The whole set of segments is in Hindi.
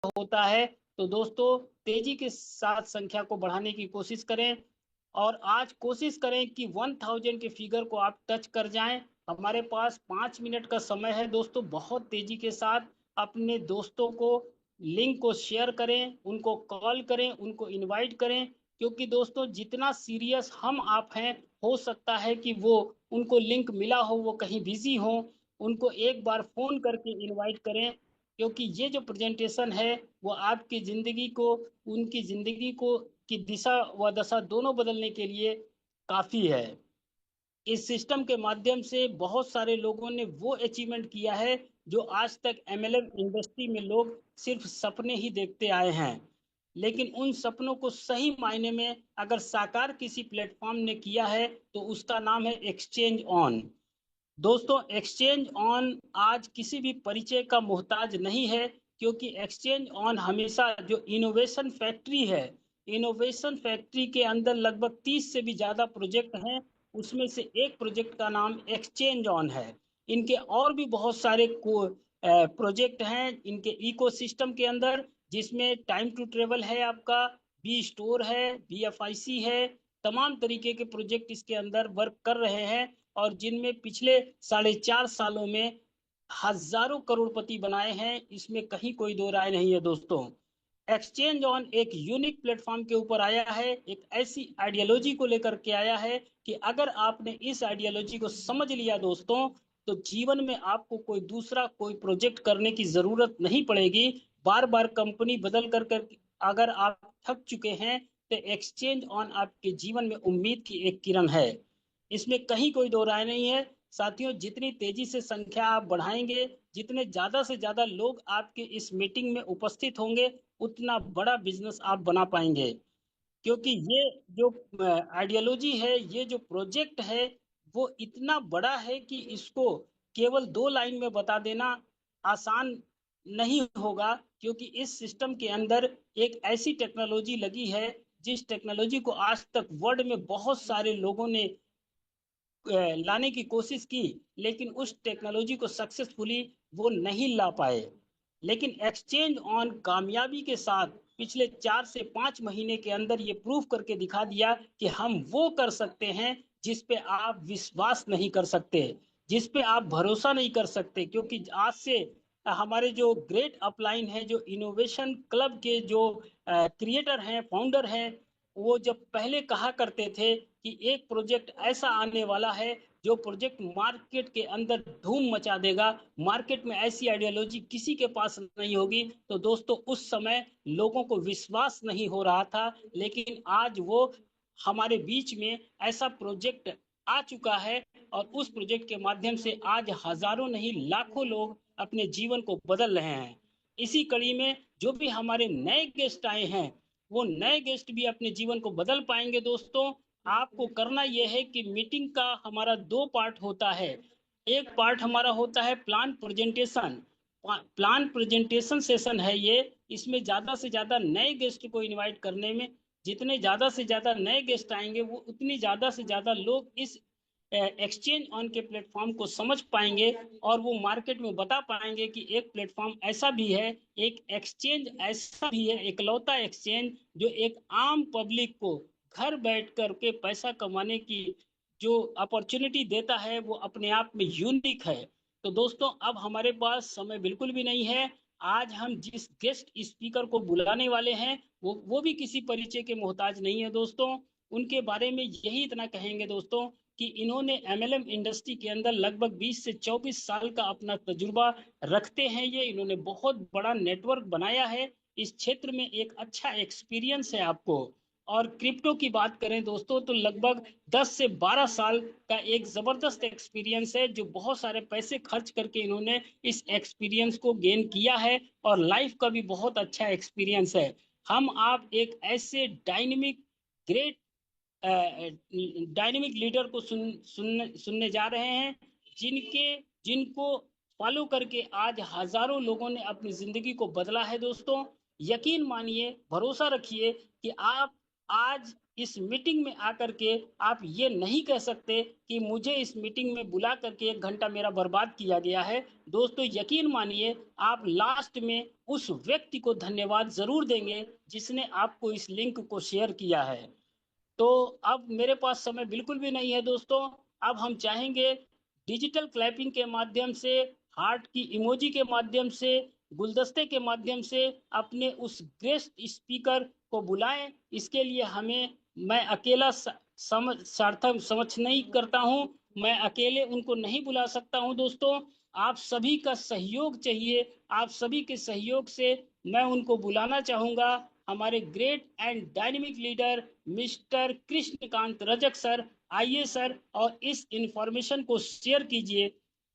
होता है। तो दोस्तों तेजी के साथ संख्या को बढ़ाने की कोशिश करें और आज कोशिश करें कि 1000 के फिगर को आप टच कर जाएं। हमारे पास 5 मिनट का समय है दोस्तों। बहुत तेजी के साथ अपने दोस्तों को लिंक को शेयर करें, उनको कॉल करें, उनको इनवाइट करें, क्योंकि दोस्तों जितना सीरियस हम आप हैं, हो सकता है कि वो उनको लिंक मिला हो, वो कहीं बिजी हो। उनको एक बार फोन करके इनवाइट करें, क्योंकि ये जो प्रेजेंटेशन है वो आपकी जिंदगी को, उनकी जिंदगी को की दिशा व दशा दोनों बदलने के लिए काफी है। इस सिस्टम के माध्यम से बहुत सारे लोगों ने वो अचीवमेंट किया है जो आज तक एमएलएम इंडस्ट्री में लोग सिर्फ सपने ही देखते आए हैं। लेकिन उन सपनों को सही मायने में अगर साकार किसी प्लेटफॉर्म ने किया है तो उसका नाम है एक्सचेंज ऑन। दोस्तों एक्सचेंज ऑन आज किसी भी परिचय का मोहताज नहीं है, क्योंकि एक्सचेंज ऑन हमेशा जो इनोवेशन फैक्ट्री है, इनोवेशन फैक्ट्री के अंदर लगभग 30 से भी ज़्यादा प्रोजेक्ट हैं। उसमें से एक प्रोजेक्ट का नाम एक्सचेंज ऑन है। इनके और भी बहुत सारे प्रोजेक्ट हैं इनके इकोसिस्टम के अंदर, जिसमें टाइम टू ट्रेवल है, आपका बी स्टोर है, बीएफआईसी है। तमाम तरीके के प्रोजेक्ट इसके अंदर वर्क कर रहे हैं और जिनमें पिछले 4.5 सालों में हजारों करोड़पति बनाए हैं, इसमें कहीं कोई दो राय नहीं है दोस्तों। एक्सचेंज ऑन एक यूनिक प्लेटफॉर्म के ऊपर आया है, एक ऐसी आइडियोलॉजी को लेकर के आया है कि अगर आपने इस आइडियोलॉजी को समझ लिया दोस्तों, तो जीवन में आपको कोई दूसरा कोई प्रोजेक्ट करने की जरूरत नहीं पड़ेगी। बार बार कंपनी बदल कर अगर आप थक चुके हैं, तो एक्सचेंज ऑन आपके जीवन में उम्मीद की एक किरण है। इसमें कहीं कोई दो राय नहीं है साथियों। जितनी तेजी से संख्या आप बढ़ाएंगे, जितने ज्यादा से ज्यादा लोग आपके इस मीटिंग में उपस्थित होंगे, उतना बड़ा बिजनेस आप बना पाएंगे। क्योंकि ये जो आइडियोलॉजी है, ये जो प्रोजेक्ट है, वो इतना बड़ा है कि इसको केवल 2 लाइन में बता देना आसान नहीं होगा। क्योंकि इस सिस्टम के अंदर एक ऐसी टेक्नोलॉजी लगी है, जिस टेक्नोलॉजी को आज तक वर्ल्ड में बहुत सारे लोगों ने लाने की कोशिश की, लेकिन उस टेक्नोलॉजी को सक्सेसफुली वो नहीं ला पाए। लेकिन एक्सचेंज ऑन कामयाबी के साथ पिछले 4 से 5 महीने के अंदर ये प्रूव करके दिखा दिया कि हम वो कर सकते हैं जिस पे आप विश्वास नहीं कर सकते, जिस पे आप भरोसा नहीं कर सकते। क्योंकि आज से हमारे जो ग्रेट अपलाइन है, जो इनोवेशन क्लब के जो क्रिएटर हैं, फाउंडर हैं, वो जब पहले कहा करते थे कि एक प्रोजेक्ट ऐसा आने वाला है जो प्रोजेक्ट मार्केट के अंदर धूम मचा देगा, मार्केट में ऐसी आइडियोलॉजी किसी के पास नहीं होगी, तो दोस्तों उस समय लोगों को विश्वास नहीं हो रहा था। लेकिन आज वो हमारे बीच में ऐसा प्रोजेक्ट आ चुका है और उस प्रोजेक्ट के माध्यम से आज हजारों नहीं लाखों लोग अपने जीवन को बदल रहे हैं। इसी कड़ी में जो भी हमारे नए गेस्ट आए हैं, वो नए गेस्ट भी अपने जीवन को बदल पाएंगे दोस्तों। आपको करना यह है कि मीटिंग का हमारा 2 पार्ट होता है। एक पार्ट हमारा होता है plan presentation. Plan presentation session है ये। इसमें ज्यादा से ज्यादा नए गेस्ट को इनवाइट करने में, जितने ज्यादा से ज्यादा नए गेस्ट आएंगे, वो उतनी ज्यादा से ज्यादा लोग इस एक्सचेंज ऑन के प्लेटफॉर्म को समझ पाएंगे और वो मार्केट में बता पाएंगे कि एक प्लेटफॉर्म ऐसा भी है, एक एक्सचेंज ऐसा भी है, इकलौता एक्सचेंज जो एक आम पब्लिक को घर बैठ करके पैसा कमाने की जो अपॉर्चुनिटी देता है, वो अपने आप में यूनिक है। तो दोस्तों अब हमारे पास समय बिल्कुल भी नहीं है। आज हम जिस गेस्ट स्पीकर को बुलाने वाले हैं, वो भी किसी परिचय के मोहताज नहीं है दोस्तों। उनके बारे में यही इतना कहेंगे दोस्तों कि इन्होंने एमएलएम इंडस्ट्री के अंदर लगभग 20 से 24 साल का अपना तजुर्बा रखते हैं। ये इन्होंने बहुत बड़ा नेटवर्क बनाया है, इस क्षेत्र में एक अच्छा एक्सपीरियंस है आपको। और क्रिप्टो की बात करें दोस्तों, तो लगभग 10 से 12 साल का एक जबरदस्त एक्सपीरियंस है, जो बहुत सारे पैसे खर्च करके इन्होंने इस एक्सपीरियंस को गेन किया है और लाइफ का भी बहुत अच्छा एक्सपीरियंस है। हम आप एक ऐसे ग्रेट डायनेमिक लीडर को सुनने जा रहे हैं, जिनको फॉलो करके आज हजारों लोगों ने अपनी जिंदगी को बदला है दोस्तों। यकीन मानिए, भरोसा रखिए कि आप आज इस मीटिंग में आकर के आप ये नहीं कह सकते कि मुझे इस मीटिंग में बुला करके 1 घंटा मेरा बर्बाद किया गया है। दोस्तों यकीन मानिए, आप लास्ट में उस व्यक्ति को धन्यवाद जरूर देंगे जिसने आपको इस लिंक को शेयर किया है। तो अब मेरे पास समय बिल्कुल भी नहीं है दोस्तों। अब हम चाहेंगे डिजिटल क्लैपिंग के माध्यम से, हार्ट की इमोजी के माध्यम से, गुलदस्ते के माध्यम से अपने उस गेस्ट स्पीकर को बुलाएं। इसके लिए मैं अकेला सार्थक समझ नहीं करता हूं। मैं अकेले उनको नहीं बुला सकता हूं दोस्तों। आप सभी का सहयोग चाहिए। आप सभी के सहयोग से मैं उनको बुलाना चाहूंगा। हमारे great and dynamic leader mister Krishnakant Rajak sir, आइए सर और इस इंफॉर्मेशन को शेयर कीजिए।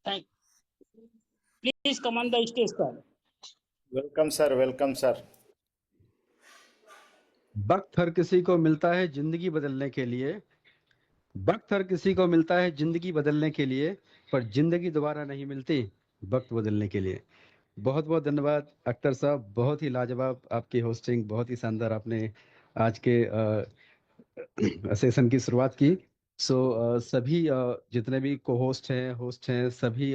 Thank please come on the stage sir. Welcome sir, welcome sir. वक्त हर किसी को मिलता है जिंदगी बदलने के लिए। वक्त हर किसी को मिलता है जिंदगी बदलने के लिए, पर जिंदगी दोबारा नहीं मिलती वक्त बदलने के लिए। बहुत बहुत धन्यवाद अख्तर साहब, बहुत ही लाजवाब आपकी होस्टिंग, बहुत ही शानदार आपने आज के सेशन की शुरुआत की। सभी जितने भी को होस्ट हैं सभी,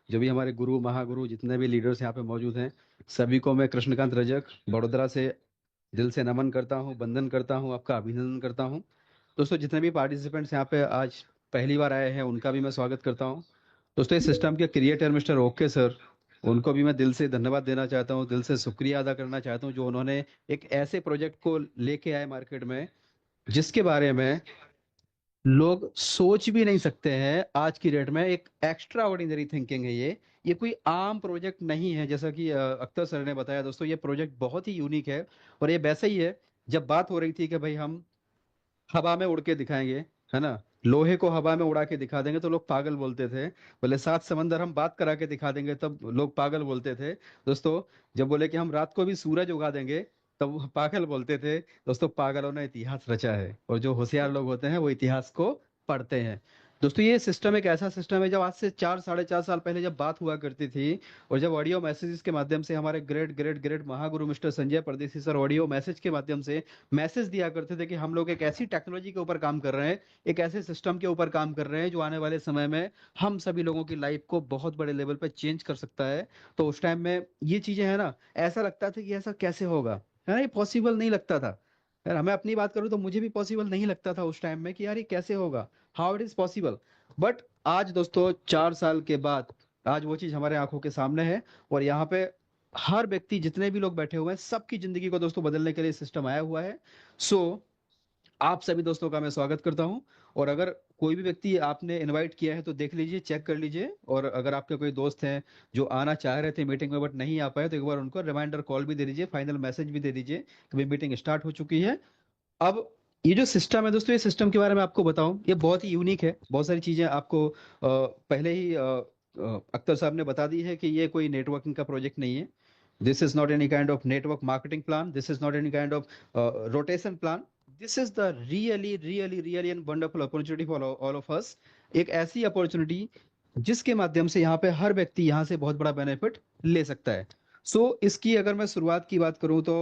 जो भी हमारे गुरु महागुरु जितने भी लीडर्स यहाँ पे मौजूद हैं, सभी को मैं कृष्णकांत रजक बड़ोदरा से दिल से नमन करता हूँ, वंदन करता हूँ, आपका अभिनंदन करता हूँ। दोस्तों जितने भी पार्टिसिपेंट्स यहाँ पे आज पहली बार आए हैं उनका भी मैं स्वागत करता हूँ। दोस्तों इस सिस्टम के क्रिएटर मिस्टर ओके सर, उनको भी मैं दिल से धन्यवाद देना चाहता हूँ, दिल से शुक्रिया अदा करना चाहता हूँ, जो उन्होंने एक ऐसे प्रोजेक्ट को लेके आए मार्केट में जिसके बारे में लोग सोच भी नहीं सकते हैं। आज की डेट में एक एक्स्ट्रा ऑर्डिनरी थिंकिंग है ये कोई आम प्रोजेक्ट नहीं है। जैसा कि अख्तर सर ने बताया दोस्तों, ये प्रोजेक्ट बहुत ही यूनिक है। और ये वैसा ही है, जब बात हो रही थी कि भाई हम हवा में उड़ के दिखाएंगे, है ना, लोहे को हवा में उड़ा के दिखा देंगे तो लोग पागल बोलते थे। बोले 7 समंदर हम बात करा के दिखा देंगे तब लोग पागल बोलते थे। दोस्तों जब बोले कि हम रात को भी सूरज उगा देंगे तब वो पागल बोलते थे। दोस्तों पागलों ने इतिहास रचा है, और जो होशियार लोग होते हैं वो इतिहास को पढ़ते हैं। दोस्तों ये सिस्टम एक ऐसा सिस्टम है, जब आज से 4 साढ़े 4 साल पहले जब बात हुआ करती थी, और जब ऑडियो मैसेजेस के माध्यम से हमारे great great great Mahaguru mister Sanjay परदेसी सर ऑडियो मैसेज के माध्यम से मैसेज दिया करते थे कि हम लोग एक ऐसी टेक्नोलॉजी के ऊपर काम कर रहे हैं, एक ऐसे सिस्टम के ऊपर काम कर रहे हैं जो आने वाले समय में हम सभी लोगों की लाइफ को बहुत बड़े लेवल पर चेंज कर सकता है। तो उस टाइम में ये चीजें है ना, ऐसा लगता था कि ऐसा कैसे होगा, है ना, ये पॉसिबल नहीं लगता था। यार मैं अपनी बात करूं तो मुझे भी पॉसिबल नहीं लगता था उस टाइम में कि यार ये कैसे होगा, how it is possible. But आज दोस्तों 4 साल के बाद आज वो चीज हमारे आंखों के सामने है। और यहाँ पे हर व्यक्ति, जितने भी लोग बैठे हुए हैं, सबकी जिंदगी को दोस्तों बदलने के लिए सिस्टम आया हुआ है। सो आप सभी दोस्तों का मैं स्वागत करता हूं। और अगर कोई भी व्यक्ति आपने इनवाइट किया है तो देख लीजिए, चेक कर लीजिए। और अगर आपके कोई दोस्त हैं जो आना चाह रहे थे मीटिंग में बट नहीं आ पाए, तो एक बार उनको रिमाइंडर कॉल भी दे दीजिए, फाइनल मैसेज भी दे दीजिए कि मीटिंग स्टार्ट हो चुकी है। अब ये जो सिस्टम है दोस्तों, ये सिस्टम के बारे में आपको बताऊं, ये बहुत ही यूनिक है। बहुत सारी चीजें आपको पहले ही अख्तर साहब ने बता दी है कि ये कोई नेटवर्किंग का प्रोजेक्ट नहीं है। This is not any kind of network marketing plan, this is not any kind of rotation plan. This is the really really really and wonderful opportunity for all of us. एक ऐसी अपॉर्चुनिटी जिसके माध्यम से यहाँ पे हर व्यक्ति यहाँ से बहुत बड़ा बेनिफिट ले सकता है। इसकी अगर मैं शुरुआत की बात करूं तो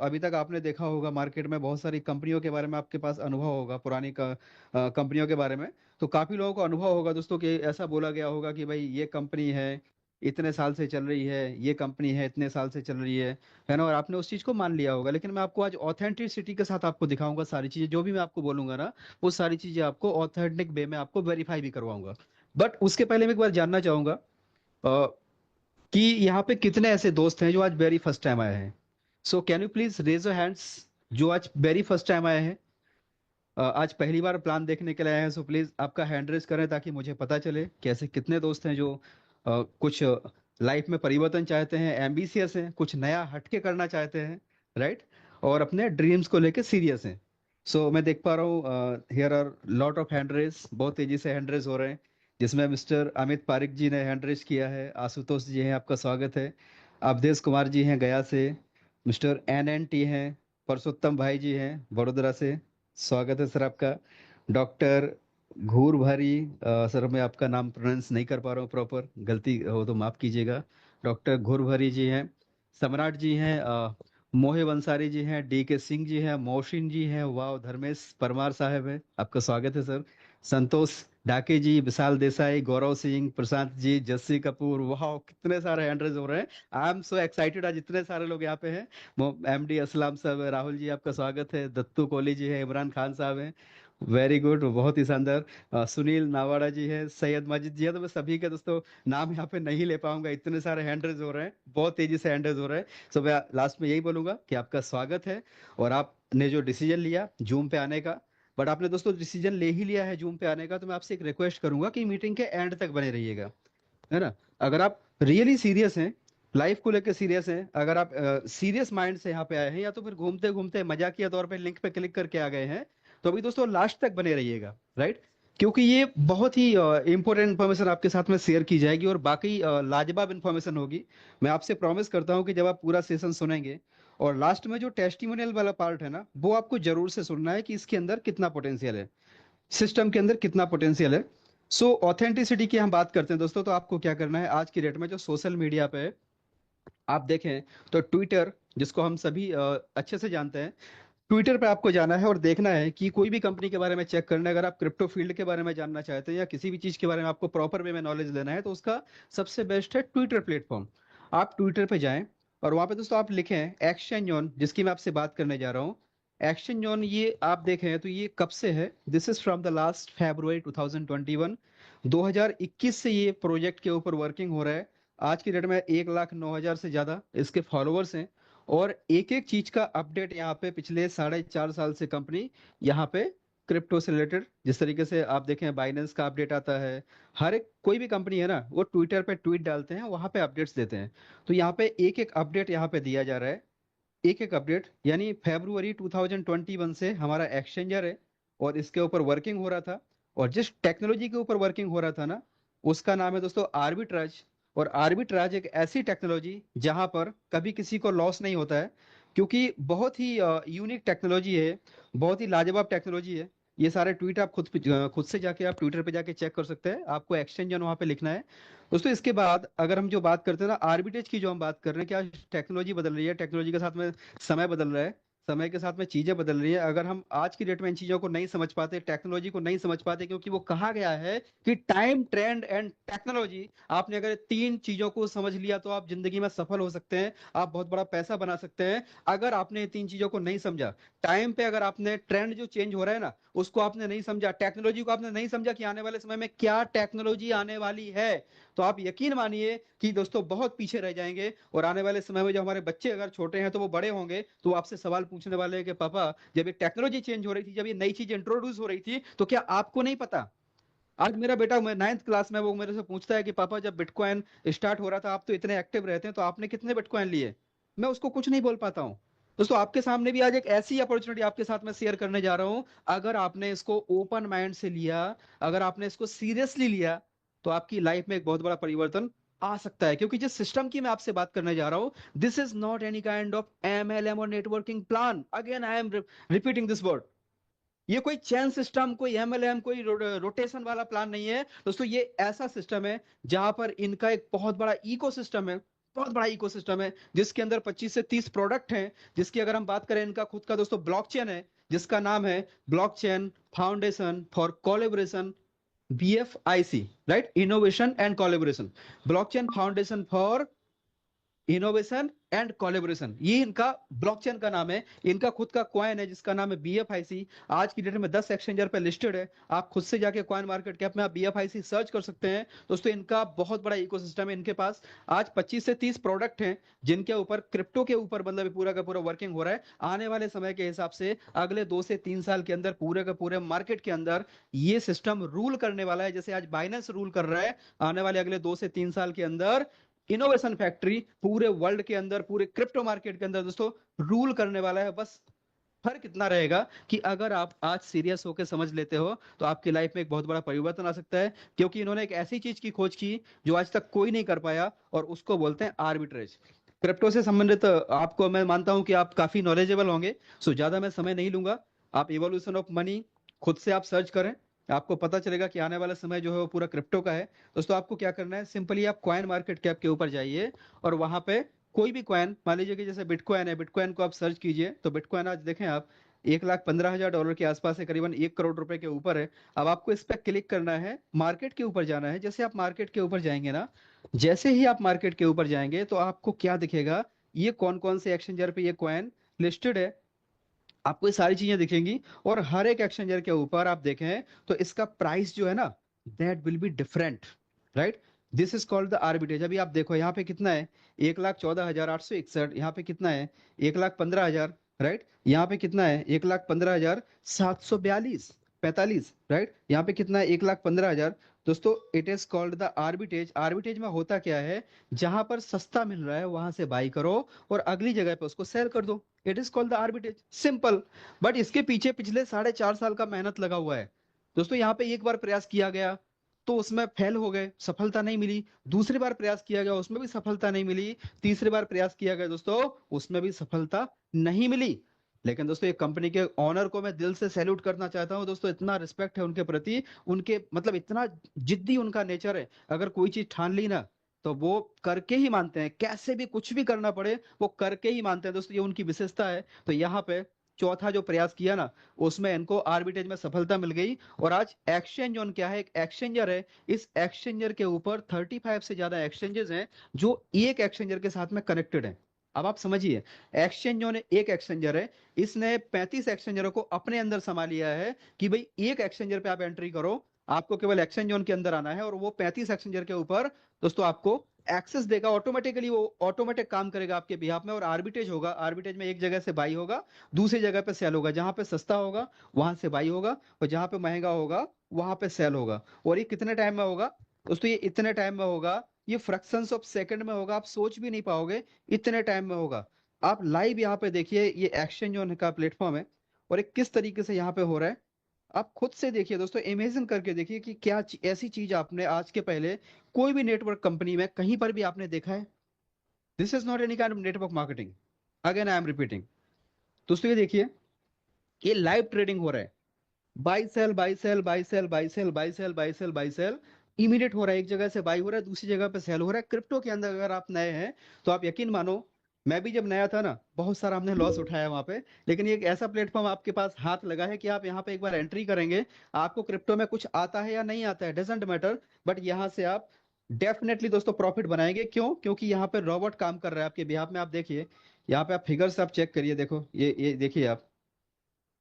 अभी तक आपने देखा होगा मार्केट में बहुत सारी कंपनियों के बारे में आपके पास अनुभव होगा, पुरानी कंपनियों के बारे में। तो काफी लोगों को अनुभव होगा दोस्तों कि ऐसा बोला गया होगा कि भाई ये कंपनी है इतने साल से चल रही है, ये कंपनी है इतने साल से चल रही है ना, और आपने उस चीज को मान लिया होगा। लेकिन मैं आपको आज ऑथेंटिसिटी के साथ आपको दिखाऊंगा सारी चीजें, जो भी मैं आपको बोलूंगा ना वो सारी चीजें आपको ऑथेंटिक वे में आपको वेरीफाई भी करवाऊंगा। बट उसके पहले मैं एक बार जानना चाहूंगा कि यहाँ पे कितने ऐसे दोस्त हैं जो आज वेरी फर्स्ट टाइम आए हैं। So can you please raise your hands जो आज वेरी फर्स्ट टाइम आए हैं, आज पहली बार प्लान देखने के लिए आए हैं। सो प्लीज आपका हैंड रेज करें ताकि मुझे पता चले कैसे कितने दोस्त हैं जो कुछ लाइफ में परिवर्तन चाहते हैं, एम्बिशियस हैं, कुछ नया हटके करना चाहते हैं, राइट, और अपने ड्रीम्स को लेके सीरियस हैं। मैं देख पा रहा हूँ here are lot of hand raise, बहुत तेजी से हैंड रेज हो रहे हैं, जिसमें मिस्टर अमित पारिक जी ने हैंड रेज किया है। आशुतोष जी हैं, आपका स्वागत है। अवधेश कुमार जी हैं गया से। मिस्टर NNT हैं। परसोत्तम भाई जी हैं बड़ोदरा से, स्वागत है सर आपका। डॉक्टर घूर भारी, सर मैं आपका नाम प्रोनाउंस नहीं कर पा रहा हूँ प्रॉपर, गलती हो तो माफ कीजिएगा। डॉक्टर घूर भारी जी हैं। सम्राट जी हैं मोहिब अंसारी जी हैं, DK सिंह जी हैं, मोहसिन जी हैं, वाह, धर्मेश परमार साहब हैं, आपका स्वागत है सर। संतोष डाके जी, विशाल देसाई, गौरव सिंह, प्रशांत जी, जस्सी कपूर, वाह, कितने सारे हैंड रेज हो रहे हैं। आई एम सो एक्साइटेड, आज इतने सारे लोग यहाँ पे हैं। MD असलाम साहब है, राहुल जी आपका स्वागत है, दत्तू कोहली जी है, इमरान खान साहब हैं, वेरी गुड, बहुत ही शानदार। सुनील नावाडा जी है, सैयद माजिद जी है। तो मैं सभी के दोस्तों नाम यहाँ पे नहीं ले पाऊंगा, इतने सारे हैंड रेज हो रहे हैं, बहुत तेजी से हैंड रेज हो रहे हैं। सो मैं लास्ट में यही बोलूंगा कि आपका स्वागत है। और आपने जो डिसीजन लिया जूम पे आने का, बट आपने दोस्तों डिसीजन ले ही लिया है जूम पे आने का, तो मैं आपसे एक रिक्वेस्ट करूंगा कि मीटिंग के एंड तक बने रहिएगा, है ना। अगर आप रियली सीरियस हैं, लाइफ को लेकर सीरियस हैं, अगर आप सीरियस माइंड से यहाँ पे आए हैं, या तो फिर घूमते घूमते मजाकिया तौर पे लिंक पे क्लिक करके आ गए हैं, तो अभी दोस्तों लास्ट तक बने रहिएगा, राइट। क्योंकि ये बहुत ही इंपॉर्टेंट इन्फॉर्मेशन आपके साथ में शेयर की जाएगी, और बाकी लाजवाब इन्फॉर्मेशन होगी। मैं आपसे प्रॉमिस करता हूँ कि जब आप पूरा सेशन सुनेंगे, और लास्ट में जो टेस्टिमोनियल वाला पार्ट है ना, वो आपको जरूर से सुनना है कि इसके अंदर कितना पोटेंशियल है, सिस्टम के अंदर कितना पोटेंशियल है। सो ऑथेंटिसिटी की हम बात करते हैं दोस्तों, तो आपको क्या करना है, आज की डेट में जो सोशल मीडिया पे आप देखें, तो ट्विटर, जिसको हम सभी अच्छे से जानते हैं, ट्विटर पे आपको जाना है और देखना है कि कोई भी कंपनी के बारे में चेक करना है। अगर आप क्रिप्टो फील्ड के बारे में जानना चाहते हैं, या किसी भी चीज के बारे में आपको प्रॉपर वे में नॉलेज लेना है, तो उसका सबसे बेस्ट है ट्विटर प्लेटफॉर्म। आप ट्विटर पे जाएं, और वहां पे दोस्तों आप लिखें एक्सचेंज ऑन, जिसकी मैं आपसे बात करने जा रहा हूँ। एक्सचेंज ऑन, ये आप देखें तो ये कब से है, this is from the last February 2021। 2021 से ये प्रोजेक्ट के ऊपर वर्किंग हो रहा है। आज की डेट में 1,09,000 से ज्यादा इसके फॉलोअर्स हैं, और एक एक चीज का अपडेट यहाँ पे पिछले 4.5 साल से कंपनी यहाँ पे क्रिप्टो से रिलेटेड, जिस तरीके से आप देखें बाइनेंस का अपडेट आता है, हर एक कोई भी कंपनी है ना, वो ट्विटर पे ट्वीट डालते हैं, वहां पे अपडेट्स देते हैं। तो यहाँ पे एक एक अपडेट यहाँ पे दिया जा रहा है, एक एक अपडेट, यानी February 2021 से हमारा एक्सचेंजर है, और इसके ऊपर वर्किंग हो रहा था। और जिस टेक्नोलॉजी के ऊपर वर्किंग हो रहा था ना, उसका नाम है दोस्तों आर्बिट्राज। और आर्बिट्राज एक ऐसी टेक्नोलॉजी जहां पर कभी किसी को लॉस नहीं होता है, क्योंकि बहुत ही यूनिक टेक्नोलॉजी है, बहुत ही लाजवाब टेक्नोलॉजी है। ये सारे ट्वीट आप खुद से जाके आप ट्विटर पे जाके चेक कर सकते हैं, आपको एक्सचेंज वहां पे लिखना है दोस्तों। इसके बाद अगर हम जो बात करते हैं ना आर्बिट्रेज की, जो हम बात कर रहे हैं, क्या टेक्नोलॉजी बदल रही है, टेक्नोलॉजी के साथ में समय बदल रहा है, समय के साथ में चीजें बदल रही है। अगर हम आज की डेट में इन चीजों को नहीं समझ पाते, टेक्नोलॉजी को नहीं समझ पाते, क्योंकि वो कहा गया है कि टाइम, ट्रेंड एंड टेक्नोलॉजी, आपने अगर तीन चीजों को समझ लिया तो आप जिंदगी में सफल हो सकते हैं, आप बहुत बड़ा पैसा बना सकते हैं। अगर आपने ये तीन चीजों को नहीं समझा, टाइम पे अगर आपने ट्रेंड जो चेंज हो रहा है ना उसको आपने नहीं समझा, टेक्नोलॉजी को आपने नहीं समझा कि आने वाले समय में क्या टेक्नोलॉजी आने वाली है, तो आप यकीन मानिए कि दोस्तों बहुत पीछे रह जाएंगे। और आने वाले समय में जो हमारे बच्चे अगर छोटे हैं तो वो बड़े होंगे, तो वो आपसे सवाल पूछने वाले हैं कि पापा, जब ये टेक्नोलॉजी चेंज हो रही थी, जब ये नई चीज इंट्रोड्यूस हो रही थी, तो क्या आपको नहीं पता। आज मेरा बेटा, मैं 9th क्लास में, वो मेरे से पूछता है कि पापा, जब बिटकॉइन स्टार्ट हो रहा था, आप तो इतने एक्टिव रहते हैं, तो आपने कितने बिटकॉइन लिए। मैं उसको कुछ नहीं बोल पाता हूँ। दोस्तों आपके सामने भी आज एक ऐसी अपॉर्चुनिटी आपके साथ में शेयर करने जा रहा हूं। अगर आपने इसको ओपन माइंड से लिया, अगर आपने इसको सीरियसली लिया, तो आपकी लाइफ में एक बहुत बड़ा परिवर्तन आ सकता है। क्योंकि जिस सिस्टम की मैं आपसे बात करने जा रहा हूं, this is not any kind of MLM और networking plan. Again I am repeating this word. ये कोई चैन सिस्टम, कोई MLM, कोई रोटेशन वाला प्लान नहीं है दोस्तों। ये ऐसा सिस्टम है जहां पर इनका एक बहुत बड़ा इकोसिस्टम है, बहुत बड़ा इकोसिस्टम है, जिसके अंदर 25 से 30 प्रोडक्ट हैं। जिसकी अगर हम बात करें, इनका खुद का दोस्तों ब्लॉकचेन है, जिसका नाम है blockchain foundation for collaboration, BFIC, right, innovation and collaboration. Blockchain foundation for innovation and collaboration, ये इनका ब्लॉकचेन का नाम है। इनका खुद का कॉइन है जिसका नाम है BFIC। आज की डेट में 10 एक्सचेंजर पे लिस्टेड है। आप खुद से जाके कॉइन मार्केट कैप में आप BFIC सर्च कर सकते हैं दोस्तों। इनका बहुत बड़ा इकोसिस्टम है। इनके पास आज 25 से 30 प्रोडक्ट हैं, जिनके ऊपर, क्रिप्टो के ऊपर, मतलब पूरा का पूरा वर्किंग हो रहा है। आने वाले समय के हिसाब से अगले 2 से 3 साल के अंदर पूरे के पूरे मार्केट के अंदर ये सिस्टम रूल करने वाला है। जैसे आज बाइनेंस रूल कर रहा है, आने वाले अगले 2 से 3 साल के अंदर इनोवेशन फैक्ट्री पूरे वर्ल्ड के अंदर, पूरे क्रिप्टो मार्केट के अंदर दोस्तों रूल करने वाला है। बस फर्क इतना रहेगा कि अगर आप आज सीरियस होकर समझ लेते हो, तो आपकी लाइफ में एक बहुत बड़ा परिवर्तन आ सकता है। क्योंकि इन्होंने एक ऐसी चीज की खोज की जो आज तक कोई नहीं कर पाया, और उसको बोलते हैं आर्बिट्रेज। क्रिप्टो से संबंधित आपको मैं मानता हूं कि आप काफी नॉलेजेबल होंगे, सो ज्यादा मैं समय नहीं लूंगा। आप इवोल्यूशन ऑफ मनी खुद से आप सर्च करें, आपको पता चलेगा कि आने वाला समय जो है वो पूरा क्रिप्टो का है। दोस्तों आपको क्या करना है, सिंपली आप कॉइन मार्केट कैप के ऊपर जाइए, और वहां पे कोई भी कॉइन, मान लीजिए कि जैसे बिटकॉइन है, बिटकॉइन को आप सर्च कीजिए तो बिटकॉइन आज देखें आप $1,15,000 के आसपास है, करीबन 1 करोड़ रुपए के ऊपर है। अब आपको इस पर क्लिक करना है, मार्केट के ऊपर जाना है। जैसे आप मार्केट के ऊपर जाएंगे ना, जैसे ही आप मार्केट के ऊपर जाएंगे तो आपको क्या दिखेगा, ये कौन कौन से एक्सचेंजर पे ये कॉइन लिस्टेड है, आपको ये सारी चीजें दिखेंगी। और हर एक एक्सचेंजर के ऊपर आप देखें तो इसका प्राइस जो है ना, that will be different, right. This is called the arbitrage. अभी आप देखो यहाँ पे कितना है, 1,14,861। यहाँ पे कितना है, 1,15,000, राइट। यहाँ पे कितना है, 1,15,742 45, राइट। यहाँ पे कितना है, 1,15,000। दोस्तों it is called the arbitrage. Arbitrage में होता क्या है, जहां पर सस्ता मिल रहा है वहां से बाई करो और अगली जगह पे उसको सेल कर दो। It is called the arbitrage, simple. But इसके पीछे पिछले 4.5 साल का मेहनत लगा हुआ है। दोस्तों यहाँ पे एक बार प्रयास किया गया तो उसमें फेल हो गए, सफलता नहीं मिली। दूसरी बार प्रयास किया गया, उसमें भी सफलता नहीं मिली। तीसरी बार प्रयास किया गया दोस्तों, उसमें भी सफलता नहीं मिली। लेकिन दोस्तों एक कंपनी के ऑनर को मैं दिल से सैल्यूट करना चाहता हूं दोस्तों, इतना रिस्पेक्ट है उनके प्रति, उनके मतलब इतना जिद्दी उनका नेचर है। अगर कोई चीज ठान ली ना तो वो करके ही मानते हैं, कैसे भी कुछ भी करना पड़े वो करके ही मानते हैं दोस्तों, ये उनकी विशेषता है। तो यहाँ पे चौथा जो प्रयास किया ना, उसमें इनको आर्बिट्रेज में सफलता मिल गई। और आज एक्सचेंज ऑन क्या है, एक एक्सचेंजर है। इस एक्सचेंजर के ऊपर 35 से ज्यादा एक्सचेंजेस हैं जो एक एक्सचेंजर के साथ में कनेक्टेड है। अब आप समझिए, एक्सचेंज ऑन एक एक्सचेंजर है, इसने 35 एक्सचेंजरों को अपने अंदर समा लिया है कि भाई एक एक्सचेंजर पे आप एंट्री करो, आपको केवल एक्सचेंज जोन के अंदर आना है और वो 35 एक्सचेंजर के ऊपर दोस्तों आपको एक्सेस देगा। ऑटोमेटिकली वो ऑटोमेटिक काम करेगा आपके बिहाफ में। और आर्बिट्रेज होगा, आर्बिट्रेज में एक जगह से बाई होगा, दूसरी जगह पे सेल होगा। जहां पे सस्ता होगा वहां से बाई होगा और जहां पे महंगा होगा वहां पे सेल होगा। और ये कितने टाइम में होगा दोस्तों, ये इतने टाइम में होगा, ये फ्रैक्शंस ऑफ सेकंड में होगा, आप सोच भी नहीं पाओगे इतने टाइम में होगा। आप लाइव यहाँ पे देखिए, ये एक्सचेंज जोन का प्लेटफॉर्म है और एक किस तरीके से यहाँ पे हो रहा है, आप खुद से देखिए दोस्तों, इमेजिन करके देखिए कि क्या ऐसी चीज आपने आज के पहले कोई भी नेटवर्क कंपनी में कहीं पर भी आपने देखा है। This is not any kind of network marketing, again I am repeating. दोस्तों ये देखिए, ये लाइव ट्रेडिंग हो रहा है, buy sell buy sell buy sell buy sell buy sell buy sell buy sell, immediate हो रहा है। एक जगह से बाई हो रहा है, दूसरी जगह पे सेल हो रहा है। क्रिप्टो के अंदर अगर आप नए हैं तो आप यकीन मानो, मैं भी जब नया था ना, बहुत सारा हमने लॉस उठाया वहां पे। लेकिन ये एक ऐसा प्लेटफॉर्म आपके पास हाथ लगा है कि आप यहाँ पे एक बार एंट्री करेंगे, आपको क्रिप्टो में कुछ आता है या नहीं आता है डजेंट मैटर, बट यहाँ से आप डेफिनेटली दोस्तों प्रॉफिट बनाएंगे। क्यों? क्योंकि यहाँ पे रोबोट काम कर रहा है आपके बिहाफ में। आप देखिए यहाँ पे, आप फिगर्स आप चेक करिए, देखो ये देखिए आप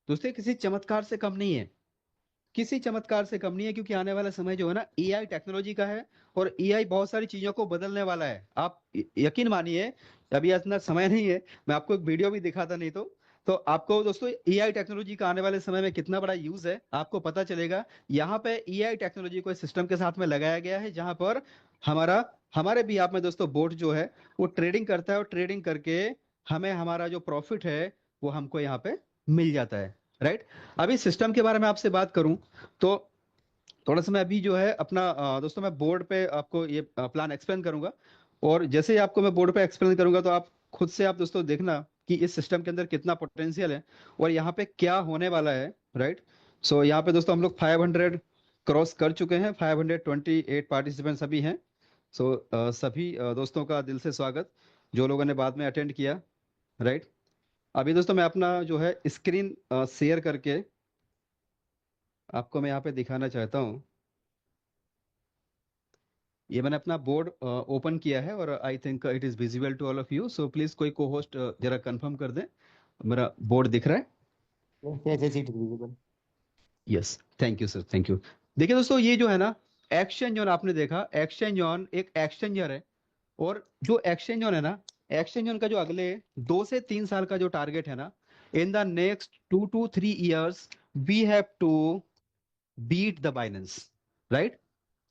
दोस्तों, किसी चमत्कार से कम नहीं है, किसी चमत्कार से कम नहीं है। क्योंकि आने वाला समय जो है ना, एआई टेक्नोलॉजी का है और एआई बहुत सारी चीजों को बदलने वाला है। आप यकीन मानिए, अभी इतना समय नहीं है, मैं आपको एक वीडियो भी दिखाता नहीं तो आपको दोस्तों एआई टेक्नोलॉजी का आने वाले समय में कितना बड़ा यूज है आपको पता चलेगा। यहाँ पे एआई टेक्नोलॉजी को इस सिस्टम के साथ में लगाया गया है, जहां पर हमारा हमारे भी आप में दोस्तों बोट जो है वो ट्रेडिंग करता है और ट्रेडिंग करके हमें हमारा जो प्रॉफिट है वो हमको यहाँ पे मिल जाता है, राइट। अभी सिस्टम के बारे में आपसे बात करूं तो थोड़ा सा मैं अभी जो है अपना दोस्तों मैं बोर्ड पे आपको ये प्लान एक्सप्लेन करूंगा। और जैसे ही आपको मैं बोर्ड पे एक्सप्लेन करूंगा तो आप खुद से आप दोस्तों देखना कि इस सिस्टम के अंदर कितना पोटेंशियल है और यहाँ पे क्या होने वाला है, राइट। सो यहाँ पे दोस्तों हम लोग 500 क्रॉस कर चुके हैं, 528 पार्टिसिपेंट्स अभी हैं। सो सभी दोस्तों का दिल से स्वागत, जो लोगों ने बाद में अटेंड किया, राइट। अभी दोस्तों मैं अपना जो है स्क्रीन शेयर करके आपको मैं यहाँ पे दिखाना चाहता हूँ। ये मैंने अपना बोर्ड ओपन किया है और I think it is visible to all of you. So please कोई को होस्ट जरा कंफर्म कर दे, मेरा बोर्ड दिख रहा है? Yes, thank you sir, thank you. देखिए दोस्तों, ये जो है ना एक्सचेंज ऑन, आपने देखा एक्सचेंज ऑन एक एक्सचेंजर है। और जो एक्सचेंज ऑन है ना, एक्सचेंज ऑन का जो अगले 2 से 3 साल का जो टारगेट है ना, in the next 2 to 3 years we have to beat the Binance, right.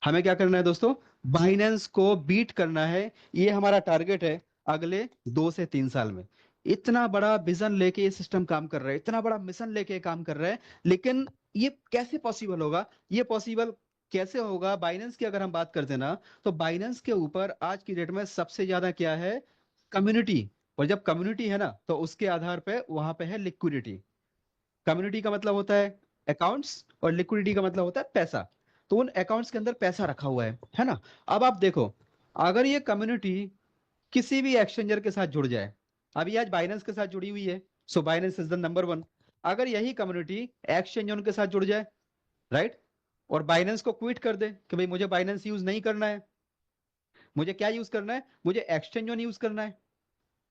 हमें क्या करना है दोस्तों, बाइनेंस को बीट करना है, ये हमारा टारगेट है अगले 2 से 3 साल में। इतना बड़ा विजन लेके ये सिस्टम काम कर रहा है, इतना बड़ा मिशन लेके काम कर रहा है। लेकिन ये कैसे पॉसिबल होगा, ये पॉसिबल कैसे होगा? बाइनेंस की अगर हम बात करते ना, तो बाइनेंस के ऊपर आज की डेट में सबसे ज्यादा क्या है, कम्युनिटी। और जब कम्युनिटी है ना तो उसके आधार पे वहां पे है लिक्विडिटी। कम्युनिटी का मतलब होता है अकाउंट्स और लिक्विडिटी का मतलब होता है पैसा। तो उन अकाउंट्स के अंदर पैसा रखा हुआ है ना। अब आप देखो, अगर ये कम्युनिटी किसी भी एक्सचेंजर के साथ जुड़ जाए। अभी आज बाइनेंस के साथ जुड़ी हुई है, so Binance is the number one. अगर यही कम्युनिटी एक्सचेंज उनके साथ जुड़ जाए, राइट, और बाइनेंस को क्विट कर दे कि भाई मुझे बाइनेंस यूज नहीं करना है, मुझे क्या यूज करना है, मुझे एक्सचेंज ऑन यूज करना है,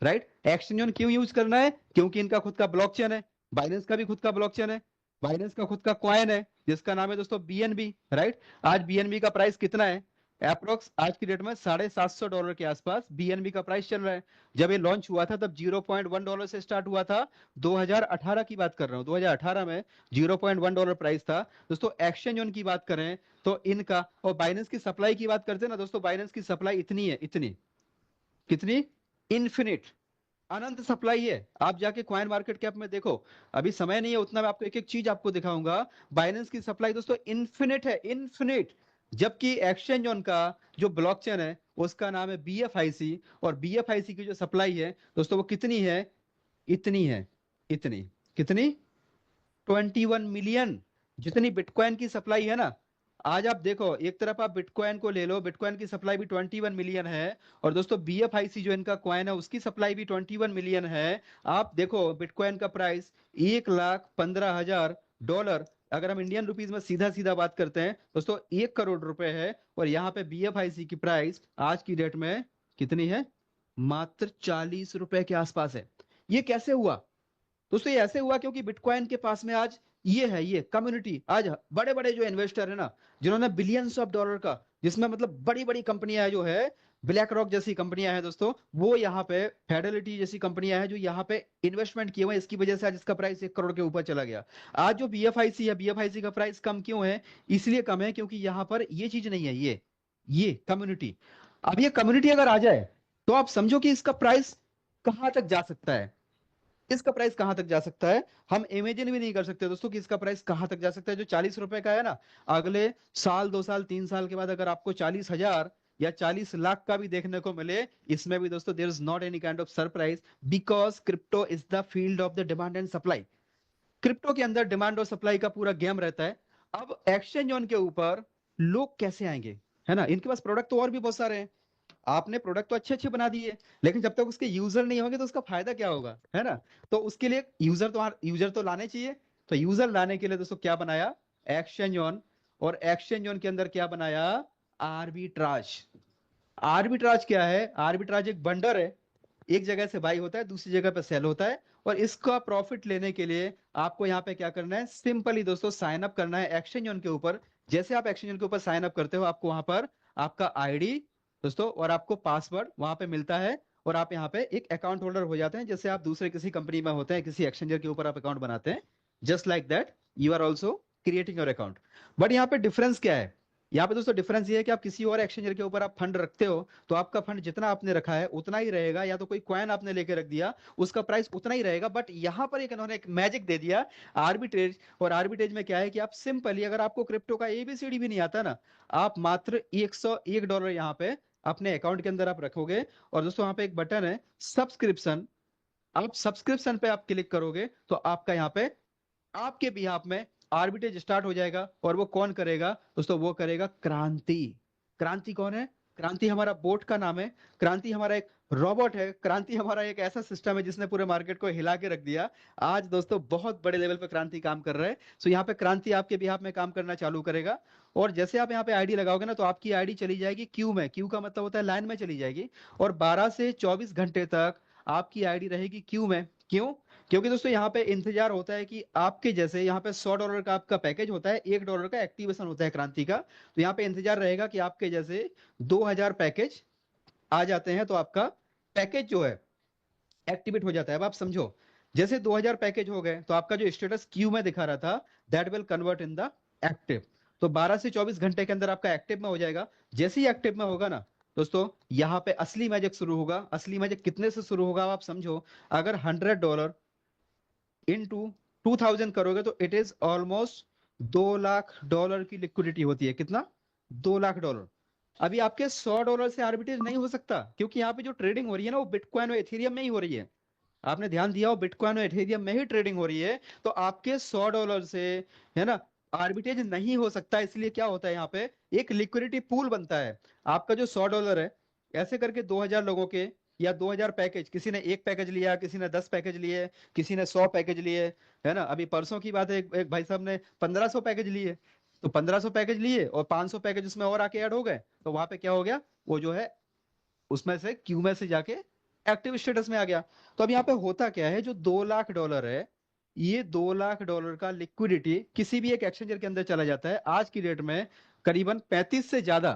राइट। एक्सचेंज ऑन क्यों यूज करना है? क्योंकि इनका खुद का ब्लॉकचेन है, बाइनेंस का भी खुद का ब्लॉकचेन है, बाइनेंस का खुद का कॉइन है जिसका नाम है दोस्तों बीएनबी, राइट। आज बीएनबी का प्राइस कितना है? अप्रोक्स आज की डेट में $750 के आसपास बीएनबी का प्राइस चल रहा है। जब ये लॉन्च हुआ था तब $0.1 से स्टार्ट हुआ था। 2018 की बात कर रहा हूँ, 2018 में $0.1 प्राइस था दोस्तों। एक्सचेंज ऑन की बात करें तो इनका, और बाइनेंस की सप्लाई की बात करते हैं ना दोस्तों, बाइनेंस की सप्लाई इतनी है, इतनी, कितनी, इन्फिनिट, अनंत सप्लाई है। आप जाके कॉइन मार्केट कैप में देखो, अभी समय नहीं है उतना, मैं आपको एक एक चीज आपको दिखाऊंगा। बाइनेंस की सप्लाई दोस्तों इन्फिनिट है, इन्फिनिट। जबकि एक्सचेंज ऑन का जो ब्लॉकचेन है उसका नाम है बीएफआईसी, और बीएफआईसी की जो सप्लाई है दोस्तों वो कितनी है? इतनी है, इतनी, कितनी, 21 मिलियन। जितनी बिटकॉइन की सप्लाई है ना, आज आप देखो, एक तरफ आप बिटकॉइन को ले लो, बिटकॉइन की सप्लाई भी 21 मिलियन है, और दोस्तों बीएफआईसी जो इनका कॉइन है उसकी सप्लाई भी 21 मिलियन है। आप देखो बिटकॉइन का प्राइस $1,15,000, अगर हम इंडियन रुपीज में सीधा सीधा बात करते हैं दोस्तों 1 करोड़ रुपए है। और यहाँ पे बीएफआईसी की प्राइस आज की डेट में कितनी है? मात्र $40 के आसपास है। ये कैसे हुआ दोस्तों? ये ऐसे हुआ क्योंकि बिटकॉइन के पास में आज ये है, ये कम्युनिटी, आज बड़े बड़े जो इन्वेस्टर है ना, जिन्होंने बिलियंस ऑफ डॉलर का, जिसमें मतलब बड़ी बड़ी कंपनियां जो है, ब्लैक रॉक जैसी कंपनियां हैं दोस्तों, वो यहाँ पे फेडरलिटी जैसी कंपनियां हैं जो यहाँ पे इन्वेस्टमेंट किए हुए हैं। इसकी वजह से आज इसका प्राइस 1 करोड़ के ऊपर चला गया। आज जो बीएफआईसी है, बीएफआईसी का प्राइस कम क्यों है? इसलिए कम है क्योंकि यहाँ पर ये चीज नहीं है, ये कम्युनिटी। अब ये कम्युनिटी अगर आ जाए तो आप समझो कि इसका प्राइस कहां तक जा सकता है, इसका प्राइस कहां तक जा सकता है। हम इमेजिन भी नहीं कर सकते दोस्तों कि इसका प्राइस कहां तक जा सकता है। जो $40 का है ना, अगले साल, 2 साल, 3 साल के बाद अगर आपको 40,000 या 40 लाख का भी देखने को मिले, इसमें भी दोस्तों there is not any kind of surprise, because crypto is the field of the demand and supply. Crypto के अंदर डिमांड और सप्लाई का पूरा गेम रहता है। अब एक्सचेंज ऑन के ऊपर लोग कैसे आएंगे, है ना? इनके पास प्रोडक्ट तो और भी बहुत सारे हैं, आपने प्रोडक्ट तो अच्छे अच्छे बना दिए, लेकिन जब तक उसके यूजर नहीं होंगे तो उसका फायदा क्या होगा, है ना? तो उसके लिए यूजर तो लाने चाहिए। तो यूजर लाने के लिए दोस्तों क्या बनाया? Exchange on. और एक्सचेंज ऑन के अंदर क्या बनाया? आर्बिट्राज। आर्बिट्राज क्या है? आर्बिट्राज एक बंडर है, एक जगह से बाई होता है, दूसरी जगह पे सेल होता है। और इसका प्रॉफिट लेने के लिए आपको यहाँ पे क्या करना है? सिंपली दोस्तों साइन अप करना है एक्सचेंज ऑन के ऊपर। जैसे आप एक्सचेंज ऑन के ऊपर साइन अप करते हो, आपको वहां पर आपका आईडी दोस्तों और आपको पासवर्ड वहां पे मिलता है, और आप यहाँ पे एक अकाउंट होल्डर हो जाते हैं। जैसे आप दूसरे किसी कंपनी में होते हैं, किसी एक्सचेंजर के ऊपर आप अकाउंट बनाते हैं, just like that you are also creating your account. But यहाँ पे डिफरेंस क्या है? यहाँ पे दोस्तों डिफरेंस ये है कि आप किसी और एक्सचेंजर के ऊपर आप फंड रखते हो तो आपका फंड जितना आपने रखा है उतना ही रहेगा, या तो कोई कॉइन आपने लेके रख दिया उसका प्राइस उतना ही रहेगा। बट यहाँ पर एक इन्होंने एक मैजिक दे दिया, आर्बिट्रेज। और आर्बिट्रेज में क्या है कि आप सिंपली, अगर आपको क्रिप्टो का एबीसीडी भी नहीं आता ना, आप मात्र $101 यहाँ पे अपने अकाउंट के अंदर आप रखोगे। और दोस्तों यहाँ पे एक बटन है सब्सक्रिप्शन, आप सब्सक्रिप्शन पे आप क्लिक करोगे तो आपका यहाँ पे आपके बिहाफ में आर्बिट्रेज स्टार्ट हो जाएगा। और वो कौन करेगा दोस्तों? वो करेगा क्रांति। क्रांति कौन है? क्रांति हमारा बोट का नाम है, क्रांति हमारा एक रोबोट है, क्रांति हमारा एक ऐसा सिस्टम है जिसने पूरे मार्केट को हिला के रख दिया। आज दोस्तों बहुत बड़े लेवल पे क्रांति काम कर रहा है। सो यहाँ पे क्रांति आपके बिहाफ में काम करना चालू करेगा। और जैसे आप यहाँ पे आईडी लगाओगे ना, तो आपकी आईडी चली जाएगी क्यू में। क्यू का मतलब होता है लाइन में चली जाएगी, और 12 से 24 घंटे तक आपकी आईडी रहेगी क्यू में। क्यों? क्योंकि दोस्तों यहाँ पे इंतजार होता है कि आपके जैसे, यहाँ पे $100 का आपका पैकेज होता है, $1 का एक्टिवेशन होता है क्रांति का। तो यहाँ पे इंतजार रहेगा कि आपके जैसे 2000 पैकेज आ जाते हैं तो आपका पैकेज जो है एक्टिवेट हो जाता है। अब आप समझो, जैसे 2000 पैकेज हो गए तो आपका जो स्टेटस क्यू में दिखा रहा था that will convert in the active. तो 12 से 24 घंटे के अंदर आपका एक्टिव में हो जाएगा। जैसे ही एक्टिव में होगा ना दोस्तों, यहाँ पे असली मैजिक शुरू होगा। असली मैजिक कितने से शुरू होगा आप समझो, अगर $100 इनटू 2000 करोगे तो इट इज ऑलमोस्ट $2 लाख की लिक्विडिटी होती है। कितना? $2 लाख। अभी आपके $100 से आर्बिट्रेज नहीं हो सकता, क्योंकि यहाँ पे जो ट्रेडिंग हो रही है ना, वो बिटकॉइन और एथेरियम में ही हो रही है। आपने ध्यान दिया हो, बिटकॉइन और एथेरियम में ही ट्रेडिंग हो रही है। तो आपके $100 से, है ना, आर्बिट्रेज नहीं हो सकता। इसलिए क्या होता है, यहाँ पे एक लिक्विडिटी पूल बनता है। आपका जो $100 है, ऐसे करके 2000 लोगों के या 2000 पैकेज, किसी ने 1 पैकेज लिया, किसी ने 10 पैकेज लिए, किसी ने 100 पैकेज लिए, है ना। अभी परसों की बात है, एक भाई साहब ने 1500 पैकेज लिए। तो 1500 पैकेज लिए और 500 पैकेज उसमें और आके ऐड हो गए, तो वहां पे क्या हो गया, वो जो है उसमें से क्यू में से जाके एक्टिव स्टेटस में आ गया। तो अब यहाँ पे होता क्या है, जो $2 लाख है, ये $2 लाख का लिक्विडिटी किसी भी एक एक्सचेंजर के अंदर चला जाता है आज की डेट में करीबन 35 से ज्यादा,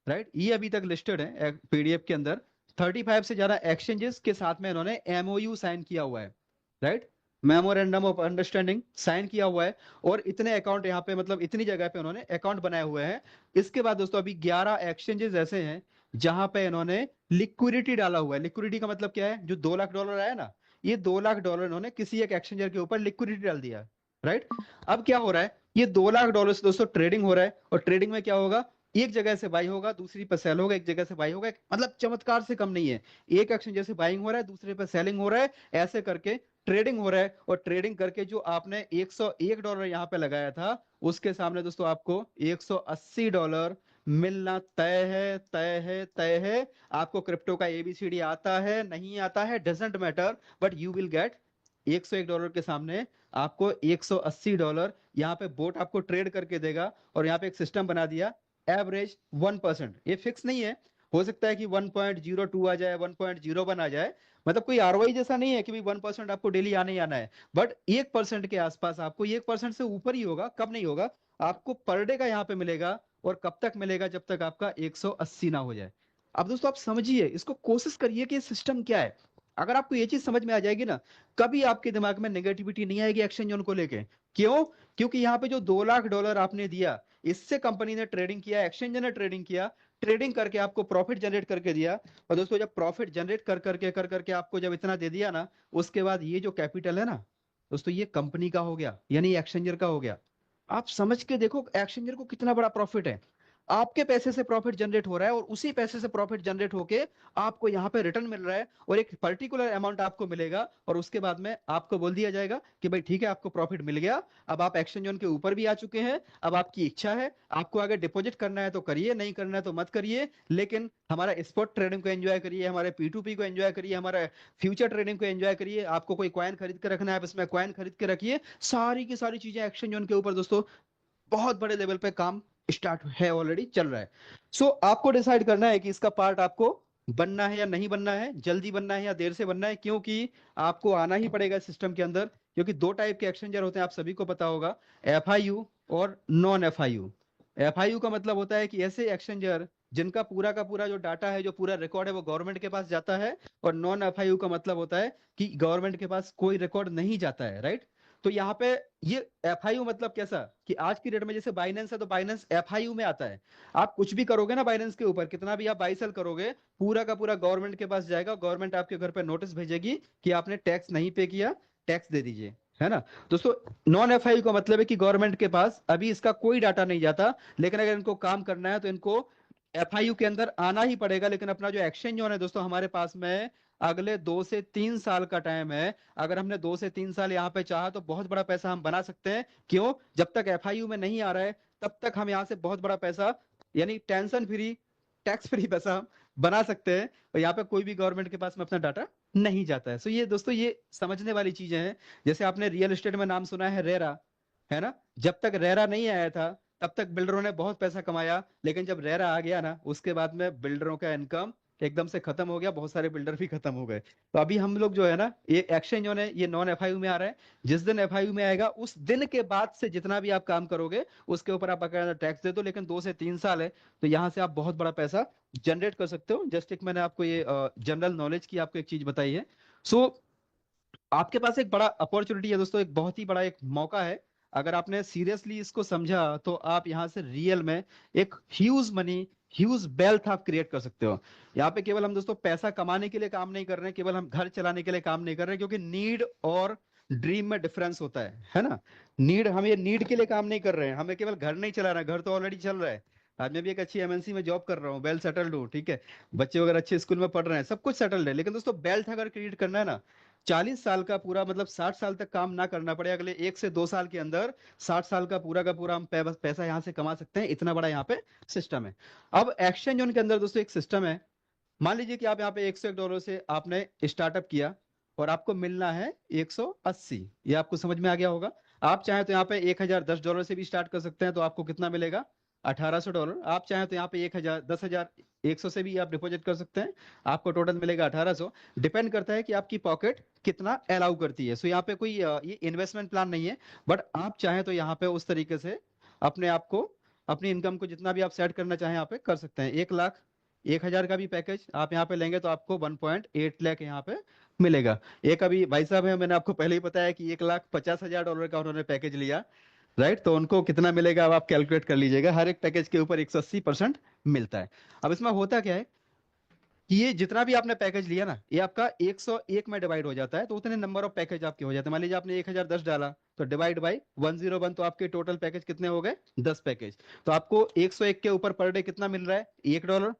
राइट, ये अभी तक लिस्टेड है पीडीएफ के अंदर। 35 से ज्यादा एक्सचेंजेस के साथ में इन्होंने एमओयू साइन किया हुआ है, right, memorandum of understanding sign किया हुआ है। और इतने अकाउंट यहाँ पे, मतलब इतनी जगह पे उन्होंने अकाउंट बनाए हुए हैं। इसके बाद दोस्तों अभी 11 एक्सचेंजेस ऐसे हैं जहां पे इन्होंने लिक्विडिटी डाला हुआ है। लिक्विडिटी का मतलब क्या है, जो $2 लाख आया ना, ये $2 लाख इन्होंने किसी एक एक्सचेंजर के ऊपर लिक्विडिटी डाल दिया, राइट। अब क्या हो रहा है, ये $2 लाख से दोस्तों ट्रेडिंग हो रहा है, और ट्रेडिंग में क्या होगा, एक जगह से बाई होगा, दूसरी पर सेल होगा, एक जगह से बाई होगा, मतलब चमत्कार से कम नहीं है। एक एक्सचेंजर से बाइंग हो रहा है, दूसरे पे सेलिंग हो रहा है, ऐसे करके ट्रेडिंग हो रहा है। और ट्रेडिंग करके जो आपने $101 यहाँ पे लगाया था, उसके सामने दोस्तों आपको $180 मिलना तय है, तय है, तय है। आपको क्रिप्टो का एबीसीडी आता है नहीं आता है, doesn't matter, but you will get $101 के सामने आपको $180 यहाँ पे बोट आपको ट्रेड करके देगा। और यहाँ पे एक सिस्टम बना दिया, एवरेज 1%, ये फिक्स नहीं है, हो सकता है कि 1.02 आ जाए, 1.01 आ जाए, मतलब कोई आरओआई जैसा नहीं है कि भाई 1% आपको डेली आने ही आना है, बट 1% के आसपास आपको, 1% से ऊपर ही होगा, कब नहीं होगा, आपको पर डे का यहाँ पे मिलेगा। और कब तक मिलेगा, जब तक आपका 180 ना हो जाए। अब दोस्तों आप समझिए, इसको कोशिश करिए कि सिस्टम क्या है। अगर आपको ये चीज समझ में आ जाएगी ना, कभी आपके दिमाग में नेगेटिविटी नहीं आएगी एक्सचेंज को लेके। क्यों? क्योंकि यहाँ पे जो $2 लाख आपने दिया, इससे कंपनी ने ट्रेडिंग किया, एक्सचेंज ने ट्रेडिंग किया, ट्रेडिंग करके आपको प्रॉफिट जनरेट करके दिया। और दोस्तों जब प्रॉफिट जनरेट कर करके आपको जब इतना दे दिया ना, उसके बाद ये जो कैपिटल है ना दोस्तों, ये कंपनी का हो गया, यानी एक्सचेंजर का हो गया। आप समझ के देखो एक्सचेंजर को कितना बड़ा प्रॉफिट है। आपके पैसे से प्रॉफिट जनरेट हो रहा है, और उसी पैसे से प्रॉफिट जनरेट होके आपको यहाँ पे रिटर्न मिल रहा है, और एक पर्टिकुलर अमाउंट आपको मिलेगा। और उसके बाद में आपको बोल दिया जाएगा कि भाई ठीक है, आपको प्रॉफिट मिल गया, अब आप एक्सचेंज जोन के ऊपर भी आ चुके हैं, अब आपकी इच्छा है, आपको अगर डिपॉजिट करना है तो करिए, नहीं करना है तो मत करिए, लेकिन हमारा स्पॉट ट्रेडिंग को एंजॉय करिए, हमारे P2P को एंजॉय करिए, हमारा फ्यूचर ट्रेडिंग को एंजॉय करिए। आपको कोई कॉइन खरीद के रखना है, आप इसमें कॉइन खरीद के रखिए। सारी की सारी चीजें एक्सचेंज जोन के ऊपर दोस्तों बहुत बड़े लेवल पे काम स्टार्ट है, ऑलरेडी चल रहा है। सो आपको डिसाइड करना है कि इसका पार्ट आपको बनना है या नहीं बनना है, जल्दी बनना है या देर से बनना है, क्योंकि आपको आना ही पड़ेगा सिस्टम के अंदर। क्योंकि दो टाइप के एक्सचेंजर होते हैं, आप सभी को पता होगा, एफआईयू और नॉन एफआईयू। एफआईयू का मतलब होता है कि ऐसे एक्सचेंजर जिनका पूरा का पूरा जो डाटा है, जो पूरा रिकॉर्ड है, वो गवर्नमेंट के पास जाता है। और नॉन एफआईयू का मतलब होता है कि गवर्नमेंट के पास कोई रिकॉर्ड नहीं जाता है, राइट। तो यहाँ पे ये एफआईयू मतलब कैसा, कि आज की डेट में जैसे बाइनेंस है, तो बाइनेंस एफआईयू में आता है। आप कुछ भी करोगे ना बाइनेंस के ऊपर, कितना भी आप बाई सेल करोगे, पूरा का पूरा गवर्नमेंट के पास जाएगा, गवर्नमेंट आपके घर पे नोटिस भेजेगी कि आपने टैक्स नहीं पे किया, टैक्स दे दीजिए, है ना। दोस्तों नॉन एफआईयू का मतलब है कि गवर्नमेंट के पास अभी इसका कोई डाटा नहीं जाता, लेकिन अगर इनको काम करना है तो इनको एफआईयू के अंदर आना ही पड़ेगा। लेकिन अपना जो एक्सचेंज जोन है दोस्तों, हमारे पास में अगले 2 से 3 साल का टाइम है। अगर हमने 2 से 3 साल यहाँ पे चाहा तो बहुत बड़ा पैसा हम बना सकते हैं। क्यों? जब तक एफआईयू में नहीं आ रहा है, तब तक हम यहाँ से बहुत बड़ा पैसा, यानी टेंशन फ्री, टैक्स फ्री पैसा हम बना सकते हैं। और यहाँ पे कोई भी गवर्नमेंट के पास में अपना डाटा नहीं जाता है। सो ये दोस्तों, ये समझने वाली चीजें हैं। जैसे आपने रियल एस्टेट में नाम सुना है रेरा, है ना। जब तक रेरा नहीं आया था, तब तक बिल्डरों ने बहुत पैसा कमाया, लेकिन जब रेरा आ गया ना, उसके बाद में बिल्डरों का इनकम एकदम से खत्म हो गया, बहुत सारे बिल्डर भी खत्म हो गए। तो अभी हम लोग जो है ना, ये एक्सचेंज जो है ये नॉन एफआईयू में आ रहा है। जिस दिन एफआईयू में आएगा, उस दिन के बाद से जितना भी आप काम करोगे, उसके ऊपर आप अगर टैक्स दे दो। लेकिन 2 से 3 साल है, तो यहाँ से आप बहुत बड़ा पैसा जनरेट कर सकते हो। जस्ट एक मैंने आपको ये जनरल नॉलेज की आपको एक चीज बताई है। सो आपके पास एक बड़ा अपॉर्चुनिटी है दोस्तों, एक बहुत ही बड़ा एक मौका है। अगर आपने सीरियसली इसको समझा, तो आप यहाँ से रियल में एक ह्यूज मनी, ह्यूज वेल्थ आप क्रिएट कर सकते हो। यहाँ पे केवल हम दोस्तों पैसा कमाने के लिए काम नहीं कर रहे हैं, केवल हम घर चलाने के लिए काम नहीं कर रहे हैं, क्योंकि नीड और ड्रीम में डिफरेंस होता है ना। नीड, हम ये नीड के लिए काम नहीं कर रहे हैं, हमें केवल घर नहीं चला रहा है, घर तो ऑलरेडी चल रहा है। आज मैं भी एक अच्छी एमएनसी में जॉब कर रहा हूँ, वेल सेटल्ड हूँ, ठीक है, बच्चे वगैरह अच्छे स्कूल में पढ़ रहे हैं, सब कुछ सेटल्ड है। लेकिन दोस्तों वेल्थ अगर क्रिएट करना है ना, 40 साल का पूरा, मतलब 60 साल तक काम ना करना पड़े, अगले 1 से 2 साल के अंदर 60 साल का पूरा हम पैसा यहाँ से कमा सकते हैं। इतना बड़ा यहाँ पे सिस्टम है। अब एक्सचेंज जोन के अंदर दोस्तों एक सिस्टम है, मान लीजिए कि आप यहाँ पे $101 से आपने स्टार्टअप किया और आपको मिलना है 180। ये आपको समझ में आ गया होगा। आप चाहें तो यहाँ पे $1010 से भी स्टार्ट कर सकते हैं, तो आपको कितना मिलेगा? $1800। आप चाहें तो यहाँ पे 10,100 से भी आप डिपॉजिट कर सकते हैं, आपको टोटल मिलेगा 1800। डिपेंड करता है कि आपकी पॉकेट कितना अलाउ करती है। सो यहाँ पे कोई ये इन्वेस्टमेंट प्लान नहीं है, बट आप चाहें तो यहाँ पे उस तरीके से अपने आप को, अपनी इनकम को जितना भी आप सेट करना चाहें यहाँ पे कर सकते हैं। 1,01,000 का भी पैकेज आप यहाँ पे लेंगे तो आपको 1.8 लाख यहाँ पे मिलेगा। एक अभी भाई साहब है, मैंने आपको पहले ही बताया कि $1,50,000 का उन्होंने पैकेज लिया, राइट? तो उनको कितना मिलेगा अब आप कैलकुलेट कर लीजिएगा। हर एक पैकेज के ऊपर 180% मिलता है। अब इसमें होता क्या है कि ये जितना भी आपने पैकेज लिया ना, ये आपका 101 में डिवाइड हो जाता है, तो उतने नंबर ऑफ पैकेज आपके हो जाते हैं। मान लीजिए आपने 1010 डाला, तो डिवाइड बाई 101, तो आपके टोटल पैकेज कितने हो गए? 10 पैकेज। तो आपको 101 के ऊपर पर डे कितना मिल रहा है? $1।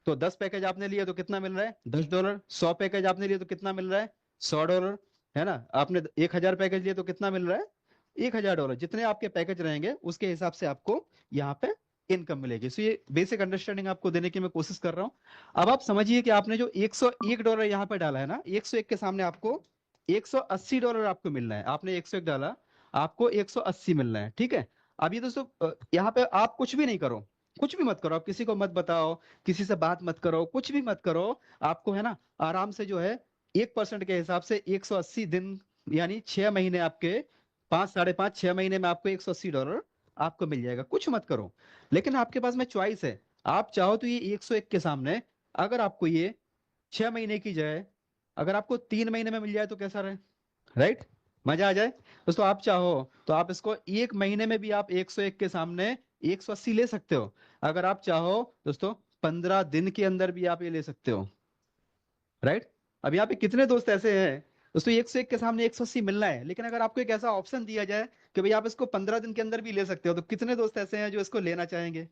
तो 10 पैकेज आपने लिए तो कितना मिल रहा है? $10। 100 पैकेज आपने लिए तो कितना मिल रहा है? $100, है ना? आपने 1000 पैकेज लिए तो कितना मिल रहा है? $1000। जितने आपके पैकेज रहेंगे उसके हिसाब से आपको यहाँ पे इनकम मिलेगी। सो ये बेसिक अंडरस्टैंडिंग आपको देने की मैं कोशिश कर रहा हूँ। अब आप समझिए कि आपने जो $101 यहाँ पे डाला है ना, 101 के सामने आपको $180 आपको मिलना है। आपने 101 डाला, आपको 180 मिलना है, ठीक है? अब ये दोस्तों यहाँ पे आप कुछ भी नहीं करो, कुछ भी मत करो, आप किसी को मत बताओ, किसी से बात मत करो, कुछ भी मत करो। आपको है ना आराम से जो है 1% के हिसाब से 180 दिन यानी 6 महीने, आपके 5 साढ़े 5 6 महीने में आपको $180 आपको मिल जाएगा। कुछ मत करो। लेकिन आपके पास में चॉइस है, आप चाहो तो ये 101 के सामने अगर आपको ये 6 महीने की जाए, अगर आपको 3 महीने में मिल जाए तो कैसा रहे, राइट? मजा आ जाए दोस्तों। आप चाहो तो आप इसको 1 महीने में भी आप 101 के सामने 180 ले सकते हो। अगर आप चाहो दोस्तों 15 दिन के अंदर भी आप ये ले सकते हो, राइट? अब यहाँ पे कितने दोस्त ऐसे हैं दोस्तों 101 के सामने 180 मिलना है, लेकिन अगर आपको एक ऐसा ऑप्शन दिया जाए कि भाई आप इसको 15 दिन के अंदर भी ले सकते हो, तो कितने दोस्त ऐसे हैं जो इसको लेना चाहेंगे?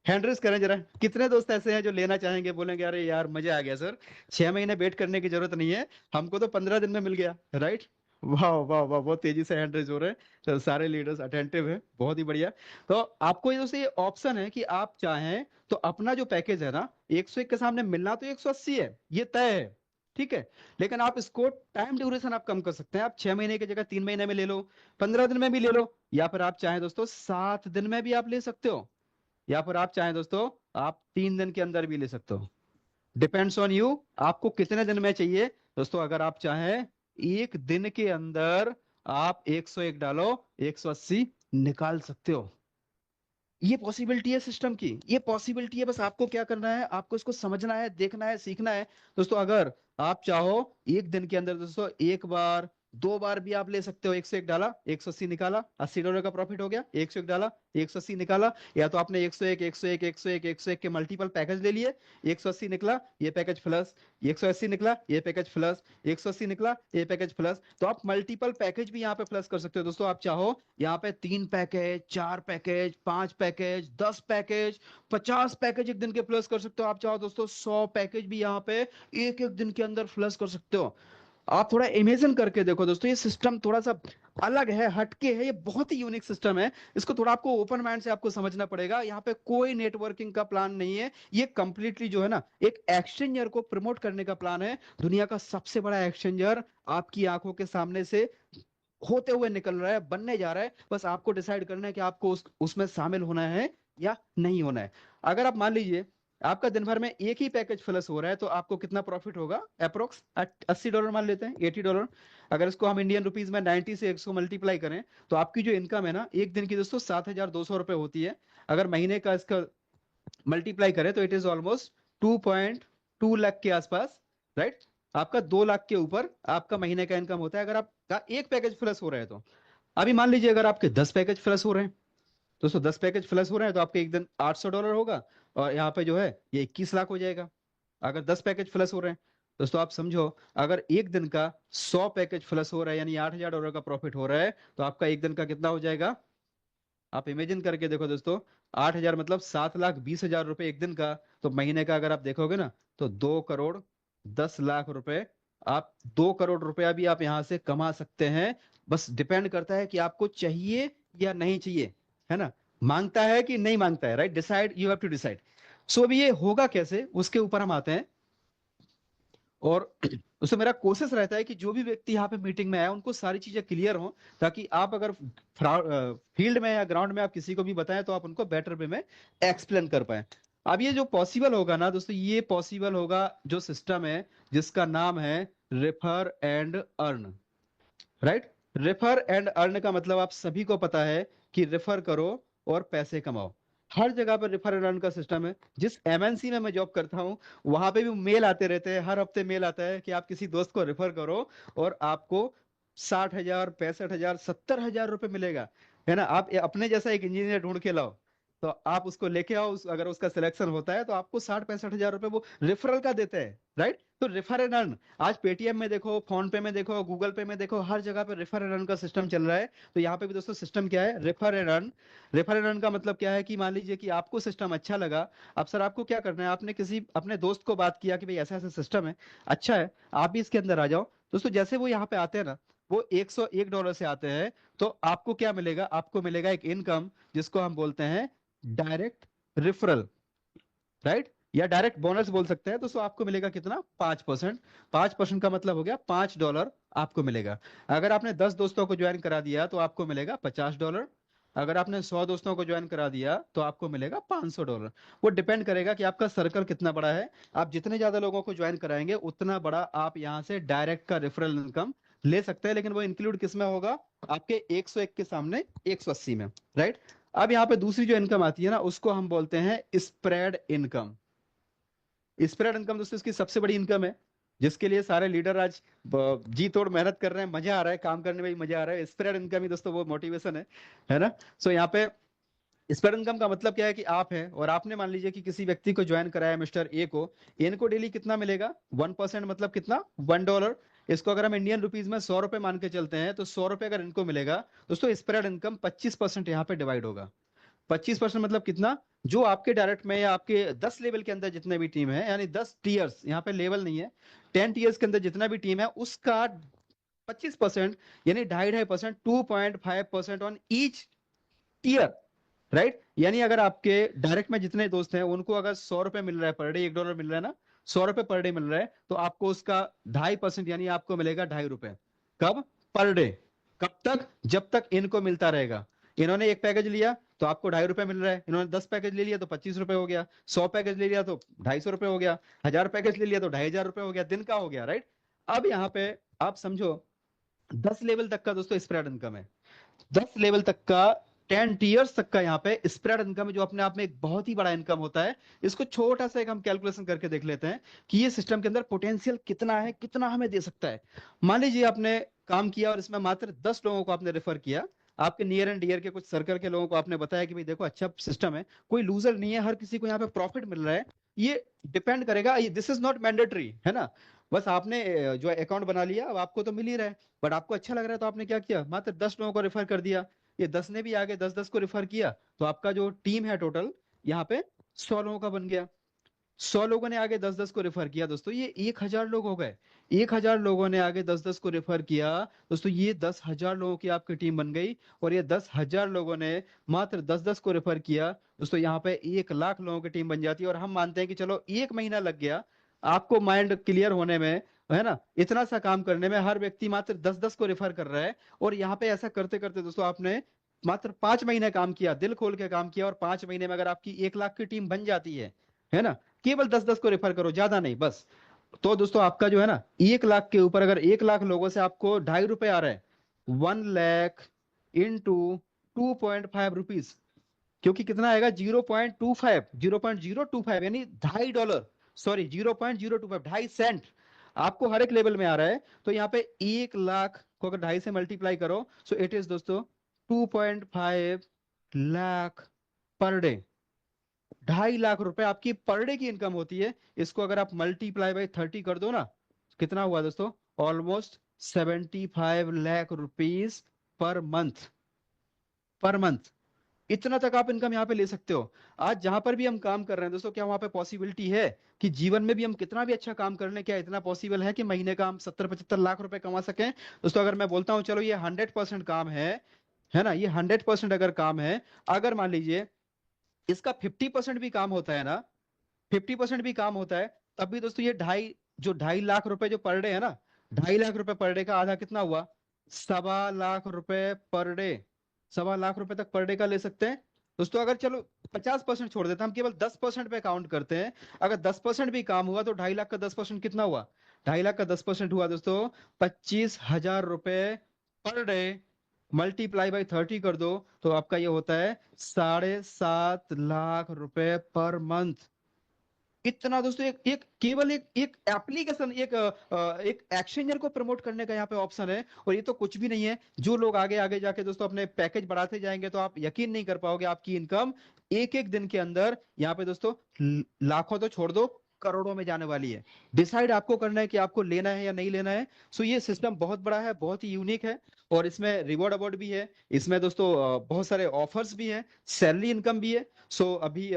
हैंड रेस करें जरा, कितने दोस्त ऐसे हैं जो लेना चाहेंगे, बोलेंगे अरे यार मजा आ गया सर, 6 महीने वेट करने की जरूरत नहीं है, हमको तो 15 दिन में मिल गया, राइट? वाह वाह वाह, बहुत तेजी से हैंड रेस हो रहे हैं। तो सारे लीडर्स अटेंटिव है, बहुत ही बढ़िया। तो आपको ये दोस्तों ये ऑप्शन है कि आप चाहें तो अपना जो पैकेज है ना, 101 के सामने मिलना तो 180 है, ये तय है, ठीक है? लेकिन आप इसको टाइम ड्यूरेशन आप कम कर सकते हैं। आप 6 महीने की जगह 3 महीने में ले लो, 15 दिन में भी ले लो, या फिर आप चाहें दोस्तों 7 दिन में भी आप ले सकते हो, या फिर आप चाहें दोस्तों आप 3 दिन के अंदर भी ले सकते हो। डिपेंड्स ऑन यू, आपको कितने दिन में चाहिए दोस्तों। अगर आप चाहें 1 दिन के अंदर आप 101 डालो, 180 निकाल सकते हो। ये पॉसिबिलिटी है सिस्टम की, ये पॉसिबिलिटी है। बस आपको क्या करना है, आपको इसको समझना है, देखना है, सीखना है दोस्तों। अगर आप चाहो 1 दिन के अंदर दोस्तों 1 बार 2 बार भी आप ले सकते हो। 101 डाला, 180 निकाला, $80 का प्रॉफिट हो गया। 101 डाला, 180 निकाला, या तो आपने 101 101 101 101 के मल्टीपल पैकेज ले लिए, 180 निकला ये पैकेज प्लस, 180 निकला ये पैकेज प्लस, 180 निकला ये पैकेज प्लस। तो आप मल्टीपल पैकेज भी यहाँ पे प्लस कर सकते हो दोस्तों। आप चाहो यहाँ पे 3 package, 4 package, 5 package, 10 package, 50 package एक दिन के प्लस कर सकते हो। आप चाहो दोस्तों 100 पैकेज भी यहाँ पे एक एक दिन के अंदर प्लस कर सकते हो। आप थोड़ा इमेजिन करके देखो दोस्तों, ये सिस्टम थोड़ा सा अलग है, हटके है, ये बहुत ही यूनिक सिस्टम है। इसको थोड़ा आपको ओपन माइंड से आपको समझना पड़ेगा। यहाँ पे कोई नेटवर्किंग का प्लान नहीं है, ये कंप्लीटली जो है ना एक एक्सचेंजर को प्रमोट करने का प्लान है। दुनिया का सबसे बड़ा एक्सचेंजर आपकी आंखों के सामने से होते हुए निकल रहा है, बनने जा रहा है। बस आपको डिसाइड करना है कि आपको उसमें शामिल होना है या नहीं होना है। अगर आप मान लीजिए आपका दिन भर में एक ही पैकेज फ्लश हो रहा है, तो आपको कितना प्रॉफिट होगा? अप्रोक्स $80 मान लेते हैं, $80। अगर इसको हम इंडियन रुपीज में 90 से 100 मल्टीप्लाई करें, तो आपकी जो इनकम है ना एक दिन की दोस्तों ₹7,200 होती है। अगर महीने का इसका मल्टीप्लाई करें तो इट इज ऑलमोस्ट 2.2 लाख के आसपास, राइट? आपका 2 लाख के ऊपर आपका महीने का इनकम होता है अगर आपका एक पैकेज फ्लश हो रहा है तो। अभी मान लीजिए अगर आपके 10 पैकेज फ्लश हो रहे हैं दोस्तों, 10 पैकेज फ्लश हो रहे हैं तो आपके एक दिन $800 होगा, और यहाँ पे जो है ये 21 लाख हो जाएगा। अगर 10 पैकेज फ्लश हो रहे हैं दोस्तों, आप समझो अगर एक दिन का 100 पैकेज फ्लश हो रहा है यानी $8,000 का प्रॉफिट हो रहा है, तो आपका एक दिन का कितना हो जाएगा? आप इमेजिन करके देखो दोस्तों, 8,000 मतलब 7,20,000 रुपए एक दिन का। तो महीने का अगर आप देखोगे ना, तो 2,10,00,000 रुपए, आप 2 करोड़ रुपया भी आप यहाँ से कमा सकते हैं। बस डिपेंड करता है कि आपको चाहिए या नहीं चाहिए, है ना? मांगता है कि नहीं मांगता है, right? Decide, you have to decide. So अभी ये होगा कैसे, उसके ऊपर हम आते हैं। और उससे मेरा कोशिश रहता है कि जो भी व्यक्ति यहाँ पे मीटिंग में आया उनको सारी चीजें क्लियर हो, ताकि आप अगर फील्ड में या ग्राउंड में आप किसी को भी बताएं तो आप उनको बेटर वे में एक्सप्लेन कर पाए। अब ये जो पॉसिबल होगा ना दोस्तों, ये पॉसिबल होगा जो सिस्टम है जिसका नाम है refer and earn. Right. Refer and earn का मतलब आप सभी को पता है कि रेफर करो और पैसे कमाओ। हर जगह पर रेफर एंड अर्न का सिस्टम है। जिस एमएनसी में मैं जॉब करता हूं वहां पे भी मेल आते रहते हैं, हर हफ्ते मेल आता है कि आप किसी दोस्त को रेफर करो और आपको 60,000, 65,000, 70,000 रुपए मिलेगा। है ना। आप अपने जैसा एक इंजीनियर ढूंढ के लाओ तो आप उसको लेके आओ, अगर उसका सिलेक्शन होता है तो आपको 60-65 हजार रुपए वो रेफरल का देते हैं। राइट। तो रेफर एंड अर्न आज पेटीएम में देखो, फोन पे में देखो, गूगल पे में देखो, हर जगह पे रेफर एंड अर्न का सिस्टम चल रहा है। तो यहाँ पे भी दोस्तों सिस्टम क्या है, refer and earn. Refer and earn का मतलब क्या है कि मान लीजिए कि आपको सिस्टम अच्छा लगा। अब सर आपको क्या करना है, आपने किसी अपने दोस्त को बात किया कि भाई ऐसा ऐसा सिस्टम है, अच्छा है, आप भी इसके अंदर आ जाओ। दोस्तों जैसे वो यहाँ पे आते हैं ना, वो $101 से आते हैं, तो आपको क्या मिलेगा, आपको मिलेगा एक इनकम जिसको हम बोलते हैं डायरेक्ट रेफरल। राइट। या डायरेक्ट बोनस बोल सकते हैं। दोस्तों आपको मिलेगा कितना, 5%। 5% का मतलब हो गया $5 आपको मिलेगा। अगर आपने 10 दोस्तों को ज्वाइन करा दिया तो आपको मिलेगा $50। अगर आपने 100 दोस्तों को ज्वाइन करा दिया तो आपको मिलेगा $500। वो डिपेंड करेगा कि आपका सर्कल कितना बड़ा है। आप जितने ज्यादा लोगों को ज्वाइन कराएंगे उतना बड़ा आप यहाँ से डायरेक्ट का रेफरल इनकम ले सकते हैं, लेकिन वो इंक्लूड किस में होगा, आपके 101 के सामने 180 में। राइट। अब यहाँ पे दूसरी जो इनकम आती है ना, उसको हम बोलते हैं स्प्रेड इनकम। स्प्रेड इनकम दोस्तों इसकी सबसे बड़ी इनकम है, जिसके लिए सारे लीडर आज जी तोड़ मेहनत कर रहे हैं, मजा आ रहा है, काम करने में भी मजा आ रहा है। स्प्रेड इनकम ही दोस्तों वो मोटिवेशन है ना। सो यहाँ पे स्प्रेड इनकम का मतलब क्या है कि आप हैं और आपने मान लीजिए कि किसी व्यक्ति को ज्वाइन कराया, मिस्टर ए को। इनको डेली कितना मिलेगा, 1%, मतलब कितना, $1। इसको अगर हम इंडियन रुपीज में 100 रुपए मान के चलते हैं तो 100 रुपए अगर इनको मिलेगा दोस्तों, स्प्रेड इनकम 25% यहाँ पे डिवाइड होगा। 25% मतलब कितना, जो आपके डायरेक्ट में या आपके 10 लेवल के अंदर जितने भी टीम है, यानी 10 टीयर्स, यहाँ पे लेवल नहीं है, 10 टीयर्स के अंदर जितना भी टीम है उसका 25%, यानी 2.5%, 2.5% ऑन ईच टीयर। राइट। यानी अगर आपके डायरेक्ट में जितने दोस्त हैं उनको अगर 100 रुपए मिल रहा है पर डे, $1 मिल रहा है ना, 100 रुपए पर डे मिल रहा है, तो आपको उसका 2.5% यानी आपको मिलेगा ₹2.5। कब, पर डे। कब तक, जब तक इनको मिलता रहेगा। इन्होंने एक पैकेज लिया तो आपको ₹2.5 मिल रहा है, इन्होंने 10 पैकेज ले लिया तो ₹25 हो गया, 100 पैकेज ले लिया तो ₹250 हो गया, 1000 पैकेज ले लिया तो ₹2500 हो गया, दिन का हो गया। राइट। अब यहाँ पे आप समझो 10 लेवल तक का दोस्तों स्प्रेड इनकम है। 10 लेवल तक का, 10 टीयर्स तक का यहाँ पे स्प्रेड इनकम है, जो अपने आप में एक बहुत ही बड़ा इनकम होता है। इसको छोटा सा एक हम कैलकुलेशन करके देख लेते हैं कि ये सिस्टम के अंदर पोटेंशियल कितना है, कितना हमें दे सकता है। मान लीजिए आपने काम किया और इसमें मात्र 10 लोगों को आपने रेफर किया। आपके नियर एंड डियर के कुछ सर्कल के लोगों को आपने बताया कि भाई देखो अच्छा सिस्टम है, कोई लूजर नहीं है, हर किसी को यहाँ पे प्रॉफिट मिल रहा है। ये डिपेंड करेगा, दिस इज नॉट मैंडेटरी, है ना। बस आपने जो अकाउंट बना लिया, अब आपको तो मिल ही रहा है, बट आपको अच्छा लग रहा है तो आपने क्या किया, मात्र 10 लोगों को रेफर कर दिया। ये 10 ने भी आगे 10-10 को रेफर किया, तो आपका जो टीम है टोटल यहाँ पे 100 लोगों का बन गया। 100 लोगों ने आगे 10-10 को रेफर किया दोस्तों, ये 1000 लोग हो गए। 1000 लोगों ने आगे 10-10 को रेफर किया दोस्तों, ये 10,000 लोगों की आपकी टीम बन गई। और ये 10,000 लोगों ने मात्र 10-10 को रेफर किया दोस्तों, यहाँ पे 1 लाख लोगों की टीम बन जाती है। और हम मानते हैं कि चलो 1 महीना लग गया आपको माइंड क्लियर होने में, है ना, इतना सा काम करने में, हर व्यक्ति मात्र 10-10 को रेफर कर रहा है। और यहाँ पे ऐसा करते करते दोस्तों आपने मात्र 5 महीने काम किया, दिल खोल के काम किया, और 5 महीने में अगर आपकी 1 लाख की टीम बन जाती है ना, केवल 10-10 को रेफर करो, ज्यादा नहीं बस। तो दोस्तों आपका जो है ना 1 लाख के ऊपर, अगर 1 लाख लोगों से आपको ₹2.5 आ रहा है, 1 लाख इंटू 2.5 रुपीज, क्योंकि कितना आएगा, 0.25 यानी $2.5, सॉरी 0.025, 2.5 सेंट आपको हर एक लेवल में आ रहा है। तो यहाँ पे 1 लाख को अगर 2.5 से मल्टीप्लाई करो, सो इट इज दोस्तों 2.5 लाख पर डे। 2.5 लाख रुपए आपकी पर डे की इनकम होती है। इसको अगर आप मल्टीप्लाई बाई 30 कर दो ना, कितना हुआ दोस्तों, almost 75 lakh rupees per month. Per month इतना तक आप इनकम यहाँ पे ले सकते हो। आज जहां पर भी हम काम कर रहे हैं दोस्तों, क्या वहां पे पॉसिबिलिटी है कि जीवन में भी हम कितना भी अच्छा काम कर लें, क्या इतना पॉसिबल है कि महीने का हम 70-75 लाख रुपए कमा सकें दोस्तों? अगर मैं बोलता हूँ चलो ये 100% काम है ना, ये 100% अगर काम है, अगर मान लीजिए इसका 50% भी काम होता है ना, 50% भी काम होता है, तब भी दोस्तों ये जो 2.5 लाख रुपए जो पर डे है ना, 2.5 लाख रुपए पर डे का आधा कितना हुआ? 1.25 लाख रुपए पर डे। 1.25 लाख रुपए तक पर डे का ले सकते हैं दोस्तों। अगर चलो 50% छोड़ देते हैं, हम केवल 10% पे काउंट करते हैं। अगर 10% भी काम हुआ तो 2.5 लाख का 10% कितना हुआ? 2.5 लाख का 10% हुआ दोस्तों 25,000 रुपए पर डे। मल्टीप्लाई बाई 30 कर दो तो आपका ये होता है 7.5 लाख रुपए पर मंथ। इतना दोस्तों, एक केवल एक एप्लीकेशन, एक एक्सचेंजर को प्रमोट करने का यहाँ पे ऑप्शन है। और ये तो कुछ भी नहीं है। जो लोग आगे आगे जाके दोस्तों अपने पैकेज बढ़ाते जाएंगे तो आप यकीन नहीं कर पाओगे, आपकी इनकम एक एक दिन के अंदर यहाँ पे दोस्तों लाखों तो छोड़ दो, करोड़ों में जाने वाली है। डिसाइड आपको करना है कि आपको लेना है या नहीं लेना है। सो ये सिस्टम बहुत बड़ा है, बहुत ही यूनिक है। और इसमें रिवॉर्ड अवार्ड भी है। इसमें दोस्तों बहुत सारे ऑफर्स भी हैं, सैलरी इनकम भी है। सो अभी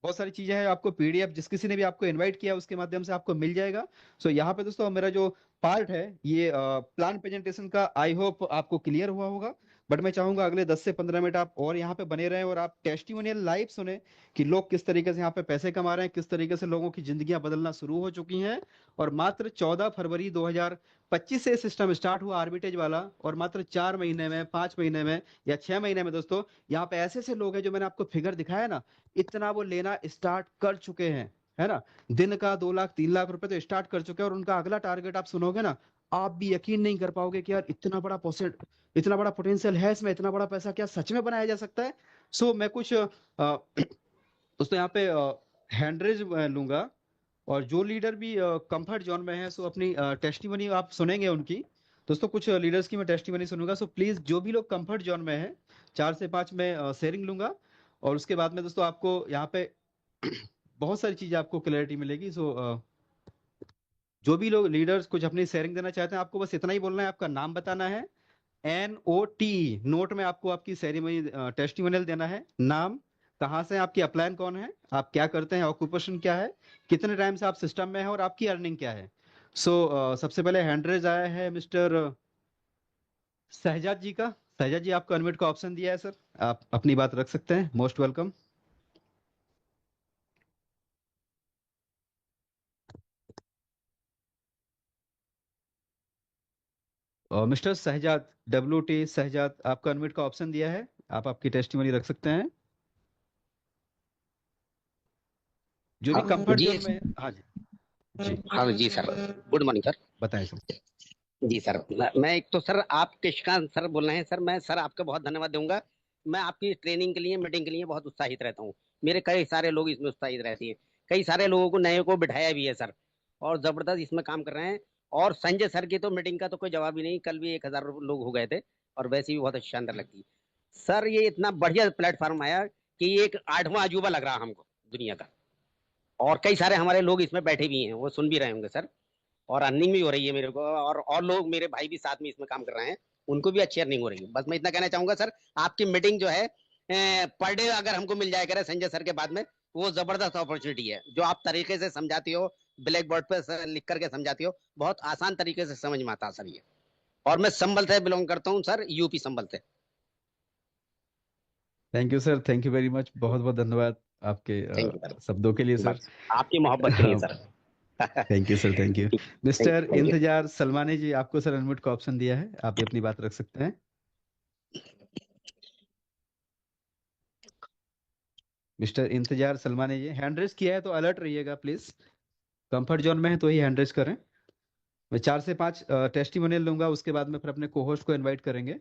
बहुत सारी चीजें हैं। आपको पीडीएफ जिस किसी ने भी आपको इनवाइट किया उसके माध्यम से आपको मिल जाएगा। सो यहाँ पे दोस्तों मेरा जो पार्ट है ये प्लान प्रेजेंटेशन का, आई होप आपको क्लियर हुआ होगा। बट मैं चाहूंगा अगले 10 से 15 मिनट आप और यहाँ पे बने रहें और आप टेस्टिमोनियल लाइव सुने कि लोग किस तरीके से यहाँ पे पैसे कमा रहे हैं, किस तरीके से लोगों की जिंदगियां बदलना शुरू हो चुकी हैं। और मात्र 14 फरवरी 2025 से सिस्टम स्टार्ट हुआ आर्बिटेज वाला, और मात्र 4 महीने में, 5 महीने में या 6 महीने में दोस्तों यहाँ पे ऐसे ऐसे लोग हैं जो मैंने आपको फिगर दिखाया ना, इतना वो लेना स्टार्ट कर चुके हैं, है ना। दिन का 2 लाख 3 लाख रुपए तो स्टार्ट कर चुके हैं। और उनका अगला टारगेट आप सुनोगे ना, आप भी यकीन नहीं कर पाओगे कि यार इतना बड़ा पोटेंशियल है इसमें, इतना बड़ा पैसा क्या सच में बनाया जा सकता है। सो मैं कुछ दोस्तों यहाँ पे हैंडरेज लूंगा। और जो लीडर भी कंफर्ट जोन में है सो अपनी टेस्टिमनी आप सुनेंगे उनकी। दोस्तों कुछ लीडर्स की मैं टेस्टिमनी सुनूंगा। सो प्लीज जो भी लोग कंफर्ट जोन में है, 4 से 5 में शेयरिंग लूंगा। और उसके बाद में दोस्तों आपको यहाँ पे बहुत सारी चीजें आपको क्लैरिटी मिलेगी। सो जो भी लोग लीडर्स कुछ अपनी शेयरिंग देना चाहते हैं, आपको बस इतना ही बोलना है, आपका नाम बताना है, NOT, नोट में आपको आपकी सेरेमनी टेस्टिमोनियल देना है, नाम, कहाँ से हैं, आपकी अपलाइन कौन है, आप क्या करते हैं, ऑक्यूपेशन क्या है, कितने टाइम से आप सिस्टम में हैं और आपकी अर्निंग क्या है। सो सबसे पहले हैंड रेज आया है मिस्टर शहजाद जी का। शहजाद जी आपको अनम्यूट का ऑप्शन दिया है सर, आप अपनी बात रख सकते हैं, most welcome. Mister Shahzad, WT Shahzad, आपको अनम्यूट का ऑप्शन दिया है, आप आपकी टेस्टिमनी रख सकते हैं। जो भी हाँ कंफर्ट जी जोन में है। हाँ जी, जी हाँ जी सर। Good morning sir. बताएं सर। जी सर, मैं एक तो सर आप कृष्णकांत सर बोल रहे हैं सर। मैं सर आपका बहुत धन्यवाद दूंगा। मैं आपकी ट्रेनिंग के लिए, मीटिंग के लिए बहुत उत्साहित रहता हूँ। मेरे कई सारे लोग इसमें उत्साहित रहते हैं। कई सारे लोगों को नए को बिठाया भी है सर, और जबरदस्त इसमें काम कर रहे हैं। और संजय सर की तो मीटिंग का तो कोई जवाब ही नहीं। कल भी 1,000 लोग हो गए थे, और वैसे भी बहुत अच्छी शानदार लगती। सर ये इतना बढ़िया प्लेटफॉर्म आया कि ये एक 8वां अजूबा लग रहा हमको दुनिया का। और कई सारे हमारे लोग इसमें बैठे भी हैं, वो सुन भी रहे होंगे सर। और अर्निंग भी हो रही है मेरे को, और लोग मेरे भाई भी साथ में इसमें काम कर रहे हैं, उनको भी अच्छी अर्निंग हो रही है। बस मैं इतना कहना चाहूंगा सर, आपकी मीटिंग जो है पर डे अगर हमको मिल जाए करे संजय सर के बाद में, वो जबरदस्त अपॉर्चुनिटी है। जो आप तरीके से समझाती हो, ब्लैक बोर्ड पे लिख करके समझाती हो, बहुत आसान तरीके से समझ में आता सर ये। और मैं संभल से बिलोंग करता हूँ सर, यूपी संभल से। Thank you sir, thank you very much, बहुत बहुत धन्यवाद आपके थैंक यू सर। शब्दों के लिए सर। बस आपकी मोहब्बत के लिए sir. Thank you sir, thank you. Mister thank you. इंतजार सलमानी जी, आपको सर अनम्यूट का ऑप्शन दिया है, आप भी अपनी बात रख सकते हैं। मिस्टर इंतजार सलमानी जी, हैंड रेस किया है तो अलर्ट रहिएगा प्लीज। कंफर्ट जोन में है तो ही हैंड रेस करें। मैं 4 से 5 टेस्टिमोनियल लूंगा, उसके बाद में फिर अपने को होस्ट को इनवाइट करेंगे।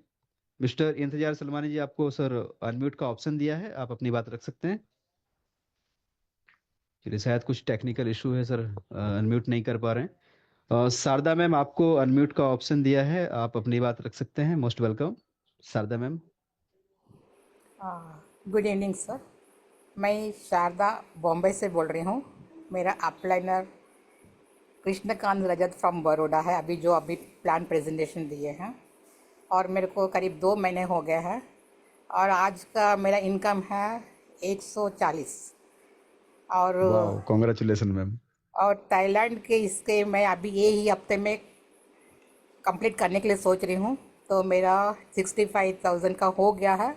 मिस्टर इंतजार सलमानी जी, आपको सर अनम्यूट का ऑप्शन दिया है, आप अपनी बात रख सकते हैं। चलिए, शायद कुछ टेक्निकल इशू है सर, अनम्यूट नहीं कर पा रहे हैं। शारदा मैम, आपको अनम्यूट का ऑप्शन दिया है, आप अपनी बात रख सकते हैं, most welcome Sharda ma'am. Good evening sir. मैं शारदा बॉम्बे से बोल रही हूँ। मेरा अपलाइनर कृष्णकांत रजत फ्रॉम बड़ौदा है, अभी प्लान प्रेजेंटेशन दिए हैं, और मेरे को करीब 2 महीने हो गए हैं। और आज का मेरा इनकम है 140। और कॉन्ग्रेचुलेसन मैम। और थाईलैंड के इसके मैं अभी ये ही हफ्ते में कंप्लीट करने के लिए सोच रही हूँ। तो मेरा 65,000 का हो गया है,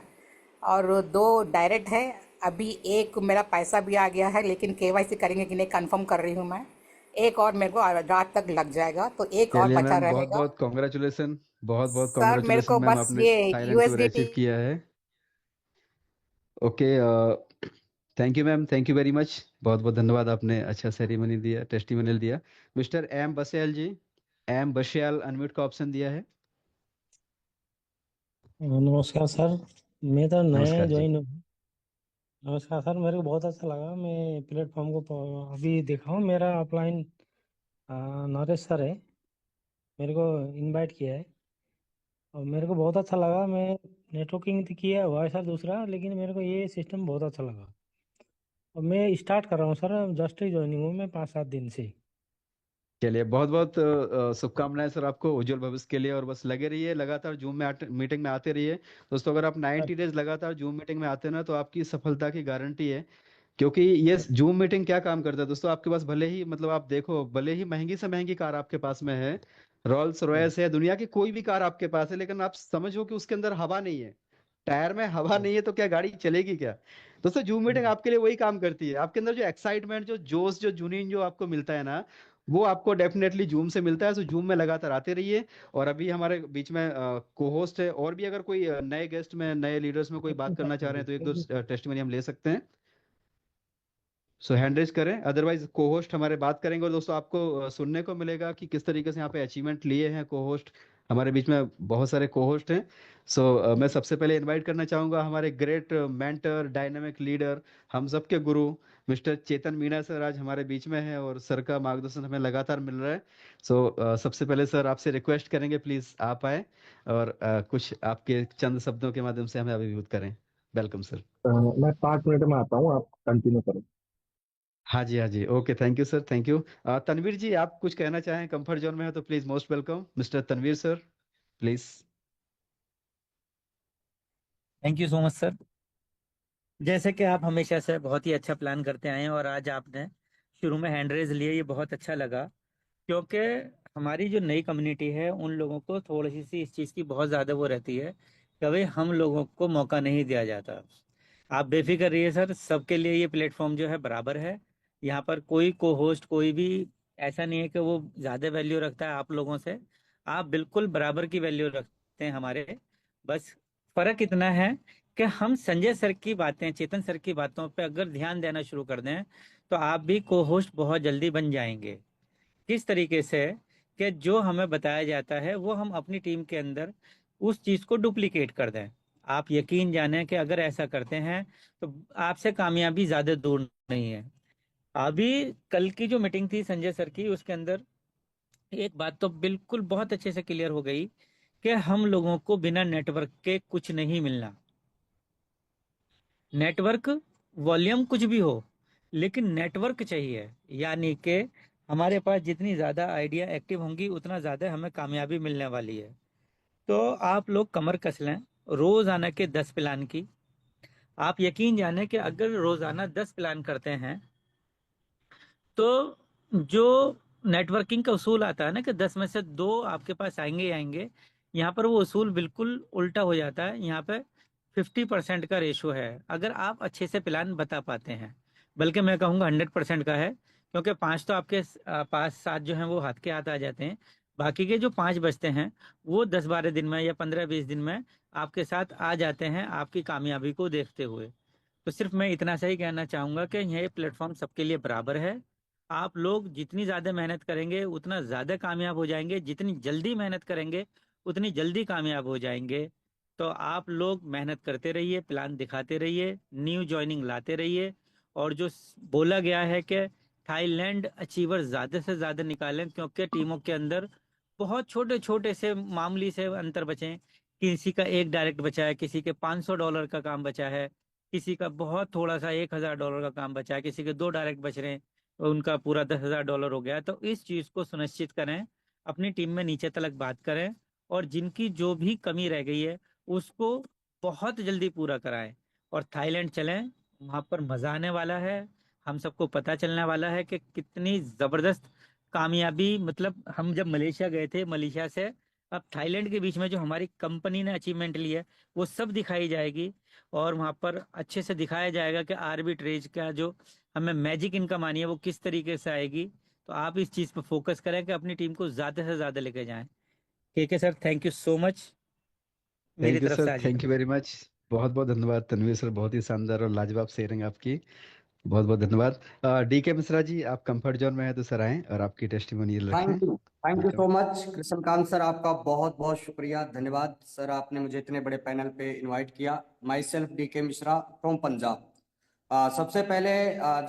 और 2 डायरेक्ट है। अभी एक मेरा पैसा भी आ गया है, लेकिन KYC करेंगे कि नहीं कंफर्म कर रही हूँ मैं। एक और मेरे को रात तक लग जाएगा, तो एक और चलिए बचा मैम, बहुत रहेगा। बहुत कॉन्ग्रेचुलेसन, बहुत बहुत सर मेरे कॉन्ग्रेचुलेसन को मैम, बस आपने ये थाईलैंड को यूएसडीटी। रिसीव किया है। Okay, thank you ma'am, thank you very much. बहुत बहुत धन्यवाद, आपने अच्छा सेरेमनी दिया, टेस्टिमोनियल दिया। मिस्टर एम बसेल जी, एम बशेल अनम्यूट का ऑप्शन दिया है। नमस्कार सर। मैं तो नया नमस्कार जी। ज्वाइन हूँ। नमस्कार सर, मेरे को बहुत अच्छा लगा। मैं प्लेटफॉर्म को अभी देखा हूँ। मेरा अपलाइन नरेश सर है, मेरे को इनवाइट किया है और मेरे को बहुत अच्छा लगा। मैं नेटवर्किंग किया हुआ है सर दूसरा, लेकिन मेरे को ये सिस्टम बहुत अच्छा लगा और मैं स्टार्ट कर रहा हूँ सर। जस्ट ही ज्वाइनिंग हूँ मैं 5-7 दिन से। चलिए, बहुत बहुत शुभकामनाएं सर आपको उज्जवल भविष्य के लिए, और बस लगे रहिए लगातार जूम में मीटिंग में आते रहिए। दोस्तों, अगर आप 90 डेज लगातार जूम मीटिंग में आते हैं ना, तो आपकी सफलता की गारंटी है। क्योंकि ये जूम मीटिंग क्या काम करता है दोस्तों, आपके पास भले ही, मतलब आप देखो, भले ही महंगी से महंगी कार आपके पास में है, रोल्स रॉयस है, दुनिया की कोई भी कार आपके पास है, लेकिन आप समझो कि उसके अंदर हवा नहीं है, टायर में हवा नहीं है, तो क्या गाड़ी चलेगी क्या? दोस्तों, जूम मीटिंग आपके लिए वही काम करती है। आपके अंदर जो एक्साइटमेंट, जो जोश, जो जुनून जो आपको मिलता है ना, वो आपको डेफिनेटली जूम से मिलता है। तो जूम में लगातार आते रहिए। और अभी हमारे बीच में को होस्ट है, और भी अगर कोई नए गेस्ट में, नए लीडर्स में कोई बात करना चाह रहे हैं, तो एक दो टेस्टिमनी हम ले सकते हैं। सो हैंड रेज करें, अदरवाइज को होस्ट हमारे बात करेंगे। और दोस्तों, आपको सुनने को मिलेगा कि किस तरीके से यहाँ पे अचीवमेंट लिए हैं को होस्ट। हमारे बीच में बहुत सारे को होस्ट हैं। मैं सबसे पहले इनवाइट करना चाहूंगा हमारे ग्रेट मेंटर, डायनामिक लीडर, हम सबके गुरु, मिस्टर चेतन मीणा सर आज हमारे बीच में है, और सर का मार्गदर्शन हमें लगातार मिल रहा है। सबसे पहले सर आपसे रिक्वेस्ट करेंगे, प्लीज आप आए और कुछ आपके चंद शब्दों के माध्यम से हमें अभिभूत करें। Welcome sir. मैं 5 मिनट में आता हूँ, आप कंटिन्यू करो। हाँ जी, हाँ जी, okay, thank you sir, thank you. Tanveer ji, आप कुछ कहना चाहें, कंफर्ट जोन में है तो please, most welcome mister Tanveer sir, please. Thank you so much sir. जैसे कि आप हमेशा से बहुत ही अच्छा प्लान करते आए हैं और आज आपने शुरू में हैंड रेज लिए, ये बहुत अच्छा लगा। क्योंकि हमारी जो नई कम्युनिटी है उन लोगों को थोड़ी सी इस चीज़ की बहुत ज़्यादा वो रहती है कि भाई हम लोगों को मौका नहीं दिया जाता। आप बेफिक्र रहिए सर, सबके लिए ये प्लेटफॉर्म जो है बराबर है। यहाँ पर कोई को होस्ट कोई भी ऐसा नहीं है कि वो ज़्यादा वैल्यू रखता है आप लोगों से। आप बिल्कुल बराबर की वैल्यू रखते हैं हमारे। बस फर्क इतना है कि हम संजय सर की बातें, चेतन सर की बातों पे अगर ध्यान देना शुरू कर दें तो आप भी को होस्ट बहुत जल्दी बन जाएंगे। किस तरीके से कि जो हमें बताया जाता है वो हम अपनी टीम के अंदर उस चीज को डुप्लीकेट कर दें। आप यकीन जानें कि अगर ऐसा करते हैं तो आपसे कामयाबी ज्यादा दूर नहीं है। अभी कल की जो मीटिंग थी संजय सर की, उसके अंदर एक बात तो बिल्कुल बहुत अच्छे से क्लियर हो गई कि हम लोगों को बिना नेटवर्क के कुछ नहीं मिलना। नेटवर्क, वॉल्यूम कुछ भी हो, लेकिन नेटवर्क चाहिए। यानी कि हमारे पास जितनी ज़्यादा आइडिया एक्टिव होंगी उतना ज़्यादा हमें कामयाबी मिलने वाली है। तो आप लोग कमर कस लें रोज़ाना के 10 प्लान की। आप यकीन जाने कि अगर रोज़ाना 10 प्लान करते हैं तो जो नेटवर्किंग का उसूल आता है ना कि 10 में से 2 आपके पास आएंगे ही आएंगे, यहाँ पर वो उसूल बिल्कुल उल्टा हो जाता है। यहाँ पे 50% का रेशो है अगर आप अच्छे से प्लान बता पाते हैं। बल्कि मैं कहूँगा 100% का है, क्योंकि 5 तो आपके पास 7 जो हैं वो हाथ के हाथ आ जाते हैं। बाकी के जो 5 बचते हैं वो 10-12 दिन में या 15-20 दिन में आपके साथ आ जाते हैं, आपकी कामयाबी को देखते हुए। तो सिर्फ मैं इतना सा ही कहना चाहूँगा कि यह प्लेटफॉर्म सबके लिए बराबर है। आप लोग जितनी ज़्यादा मेहनत करेंगे उतना ज़्यादा कामयाब हो जाएंगे, जितनी जल्दी मेहनत करेंगे उतनी जल्दी कामयाब हो जाएंगे। तो आप लोग मेहनत करते रहिए, प्लान दिखाते रहिए, न्यू ज्वाइनिंग लाते रहिए। और जो बोला गया है कि थाईलैंड अचीवर ज़्यादा से ज़्यादा निकालें, क्योंकि टीमों के अंदर बहुत छोटे छोटे से मामूली से अंतर बचे हैं। किसी का एक डायरेक्ट बचा है, किसी के $500 का काम बचा है, किसी का बहुत थोड़ा सा $1000 का काम बचा है, किसी के 2 डायरेक्ट बच रहे हैं, उनका पूरा $10,000 हो गया। तो इस चीज को सुनिश्चित करें, अपनी टीम में नीचे तलक बात करें, और जिनकी जो भी कमी रह गई है उसको बहुत जल्दी पूरा कराएं और थाईलैंड चलें। वहां पर मजा आने वाला है। हम सबको पता चलने वाला है कि कितनी जबरदस्त कामयाबी, मतलब हम जब मलेशिया गए थे, मलेशिया से अब थाईलैंड के बीच में जो हमारी कंपनी ने अचीवमेंट ली है वो सब दिखाई जाएगी। और वहां पर अच्छे से दिखाया जाएगा कि आर्बिट्रेज का जो हमें मैजिक इनकम आनी है वो किस तरीके से आएगी। तो तो आप इस चीज पर फोकस करें कि अपनी टीम को ज्यादा से ज्यादा लेके जाएं। ठीक है sir, thank you so much मेरी थैंक यू तरफ सर, से आज। Thank you very much. बहुत बहुत धन्यवाद तनवीर सर, बहुत ही शानदार और लाजवाब शेयरिंग आपकी। बहुत बहुत धन्यवाद। डी के मिश्रा जी, आप कंफर्ट जोन में हैं तो सर आएं और आपकी टेस्टिमोनियल रखें। Thank you so welcome. Much Krishnakant sir, आपका बहुत बहुत शुक्रिया, धन्यवाद सर, आपने मुझे इतने बड़े पैनल पे इनवाइट किया। माई सेल्फ डी के मिश्रा फ्रॉम पंजाब। सबसे पहले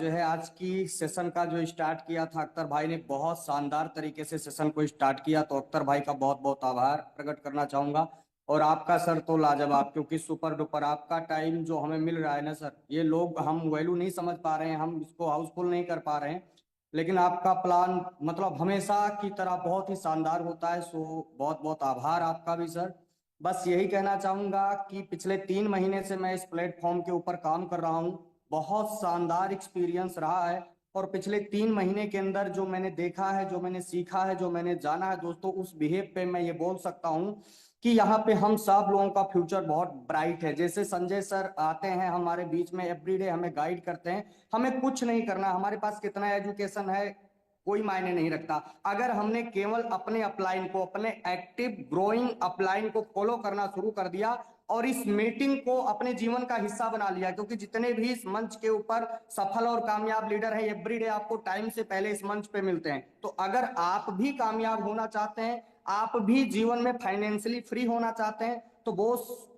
जो है आज की सेशन का जो स्टार्ट किया था अख्तर भाई ने, बहुत शानदार तरीके से सेशन को स्टार्ट किया, तो अख्तर भाई का बहुत बहुत आभार प्रकट करना चाहूंगा। और आपका सर तो लाजवाब, क्योंकि सुपर डुपर आपका टाइम जो हमें मिल रहा है ना सर, ये लोग हम वैल्यू नहीं समझ पा रहे हैं, हम इसको हाउसफुल नहीं कर पा रहे हैं, लेकिन आपका प्लान मतलब हमेशा की तरह बहुत ही शानदार होता है। सो बहुत बहुत आभार आपका भी सर। बस यही कहना चाहूंगा कि पिछले 3 महीने से मैं इस प्लेटफॉर्म के ऊपर काम कर रहा हूँ, बहुत शानदार एक्सपीरियंस रहा है। और पिछले 3 महीने के अंदर जो मैंने देखा है, जो मैंने सीखा है, जो मैंने जाना है दोस्तों, उस बिहेव पे मैं ये बोल सकता हूँ कि यहाँ पे हम सब लोगों का फ्यूचर बहुत ब्राइट है। जैसे संजय सर आते हैं हमारे बीच में, एवरीडे हमें गाइड करते हैं, हमें कुछ नहीं करना, हमारे पास कितना एजुकेशन है कोई मायने नहीं रखता। अगर हमने केवल अपने अपलाइन को, अपने एक्टिव ग्रोइंग अपलाइन को फॉलो करना शुरू कर दिया और इस मीटिंग को अपने जीवन का हिस्सा बना लिया, क्योंकि जितने भी इस मंच के ऊपर सफल और कामयाब लीडर हैं, एवरीडे आपको टाइम से पहले इस मंच पे मिलते हैं। तो अगर आप भी कामयाब होना चाहते हैं, आप भी जीवन में फाइनेंशियली फ्री होना चाहते हैं, तो वो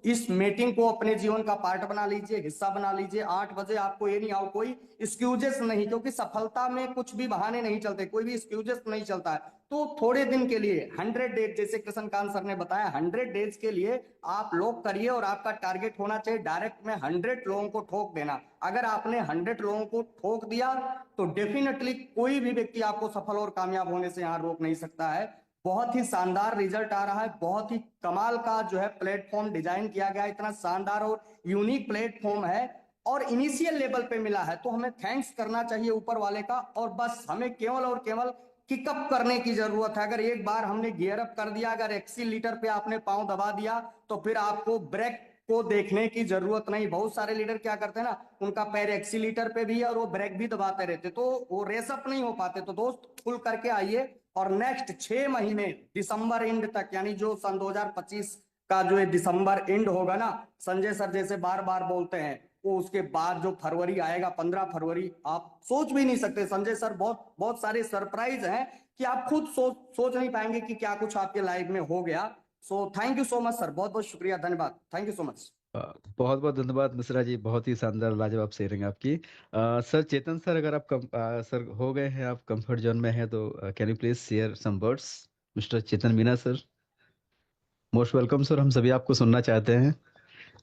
इस मीटिंग को अपने जीवन का पार्ट बना लीजिए, हिस्सा बना लीजिए। 8 बजे आपको ये नहीं आओ, कोई एक्सक्यूजेस नहीं, क्योंकि सफलता में कुछ भी बहाने नहीं चलते, कोई भी एक्सक्यूजेस नहीं चलता है। तो थोड़े दिन के लिए 100 डेज, जैसे कृष्णकांत सर ने बताया, 100 डेज के लिए आप लोग करिए और आपका टारगेट होना चाहिए डायरेक्ट में 100 लोगों को ठोक देना। अगर आपने 100 लोगों को ठोक दिया तो डेफिनेटली कोई भी व्यक्ति आपको सफल और कामयाब होने से यहां रोक नहीं सकता है। बहुत ही शानदार रिजल्ट आ रहा है, बहुत ही कमाल का जो है प्लेटफॉर्म डिजाइन किया गया, इतना शानदार और यूनिक प्लेटफॉर्म है और इनिशियल लेवल पे मिला है, तो हमें थैंक्स करना चाहिए ऊपर वाले का। और बस हमें केवल और केवल किकअप करने की जरूरत है। अगर एक बार हमने गियर अप कर दिया, अगर एक्सीलीटर पे आपने पांव दबा दिया, तो फिर आपको ब्रेक को देखने की जरूरत नहीं। बहुत सारे लीडर क्या करते हैं ना, उनका पैर एक्सीलीटर पे भी है और वो ब्रेक भी दबाते रहते, तो वो रेस अप नहीं हो पाते। तो दोस्त फुल करके आइए और नेक्स्ट 6 महीने दिसंबर एंड तक, यानी जो सन 2025 का जो है दिसंबर एंड होगा ना, संजय सर जैसे बार बार बोलते हैं, वो उसके बाद जो फरवरी आएगा 15 फरवरी, आप सोच भी नहीं सकते। संजय सर बहुत बहुत सारे सरप्राइज हैं कि आप खुद सोच नहीं पाएंगे कि क्या कुछ आपके लाइफ में हो गया। So thank you so much sir, बहुत बहुत शुक्रिया, धन्यवाद, थैंक यू सो मच। बहुत बहुत धन्यवाद मिश्रा जी, बहुत ही शानदार लाजवाब शेयरिंग आपकी। सर चेतन सर, अगर आप सर हो गए हैं, आप कंफर्ट जोन में हैं, तो can you please share some words? Mister Chetan Meena sir, most welcome sir, हम सभी आपको सुनना चाहते हैं।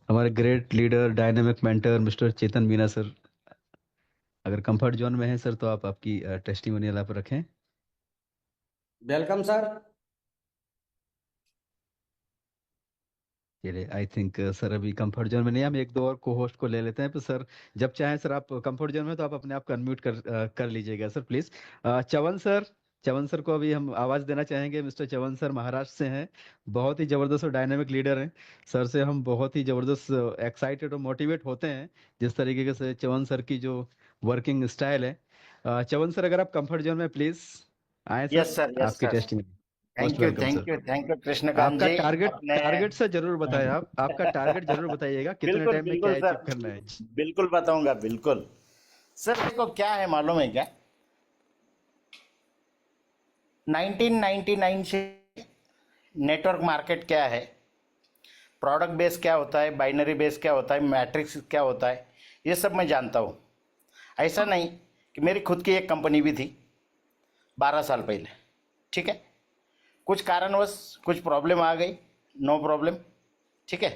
हमारे great leader, dynamic mentor mister Chetan Meena sir, अगर कंफर्ट जोन में है सर, तो आप आपकी टेस्टिमोनियल आप रखें। Welcome sir. चलिए, आई थिंक सर अभी कंफर्ट जोन में नहीं है, हम एक दो और को होस्ट को ले लेते हैं। तो सर जब चाहें सर, आप कंफर्ट जोन में तो आप अपने आप को अनम्यूट कर लीजिएगा sir please. Chavan sir, Chavan sir को अभी हम आवाज देना चाहेंगे। मिस्टर चवन सर महाराष्ट्र से हैं, बहुत ही जबरदस्त और डायनेमिक लीडर हैं। सर से हम बहुत ही जबरदस्त एक्साइटेड और मोटिवेट होते हैं, जिस तरीके से चवन सर की जो वर्किंग स्टाइल है। चवन सर, अगर आप कंफर्ट जोन में प्लीज आए यस सर, सर, यस आपकी sir. Testimonial. Most thank you, welcome thank sir. You, thank you Krishnakant आपका जी। टारगेट अपने टारगेट से जरूर बताएं, आप आपका टारगेट जरूर बताइएगा, कितने बिल्कुल टाइम में क्या बिल्कुल सर, अचीव करना है। बिल्कुल बताऊंगा, बिल्कुल। सर देखो क्या है मालूम है क्या, 1999 से नेटवर्क मार्केट क्या है, प्रोडक्ट बेस क्या होता है, बाइनरी बेस क्या होता है, मैट्रिक्स क्या होता है, ये सब मैं जानता हूँ। ऐसा नहीं कि मेरी खुद की एक कंपनी भी थी 12 साल पहले, ठीक है, कुछ कारणवश कुछ प्रॉब्लम आ गई, नो प्रॉब्लम, ठीक है।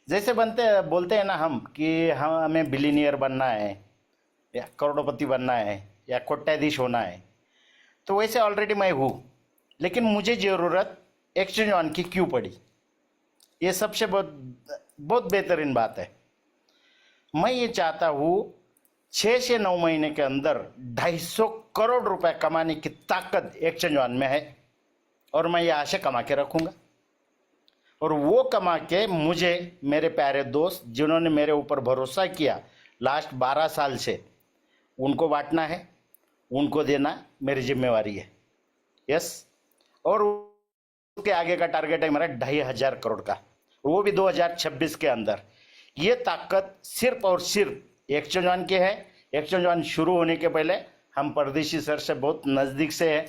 जैसे बोलते हैं ना हम कि हमें बिलीनियर बनना है या करोड़पति बनना है या कोट्याधीश होना है, तो वैसे ऑलरेडी मैं हूँ, लेकिन मुझे ज़रूरत एक्सचेंज ऑन की क्यों पड़ी, ये सबसे बहुत बेहतरीन बात है। मैं ये चाहता हूँ 6 से 9 महीने के अंदर 250 करोड़ रुपए कमाने की ताकत एक्सचेंज ऑन में है, और मैं यहाँ से कमा के रखूँगा। और वो कमा के मुझे मेरे प्यारे दोस्त जिन्होंने मेरे ऊपर भरोसा किया लास्ट 12 साल से, उनको बांटना है, उनको देना मेरी जिम्मेवारी है। यस। और उसके आगे का टारगेट है मेरा 2,500 करोड़ का, वो भी 2026 के अंदर। ये ताकत सिर्फ और सिर्फ एक्सचेंज वन की है। एक्सचेंज वन शुरू होने के पहले हम परदेशी सर से बहुत नज़दीक से है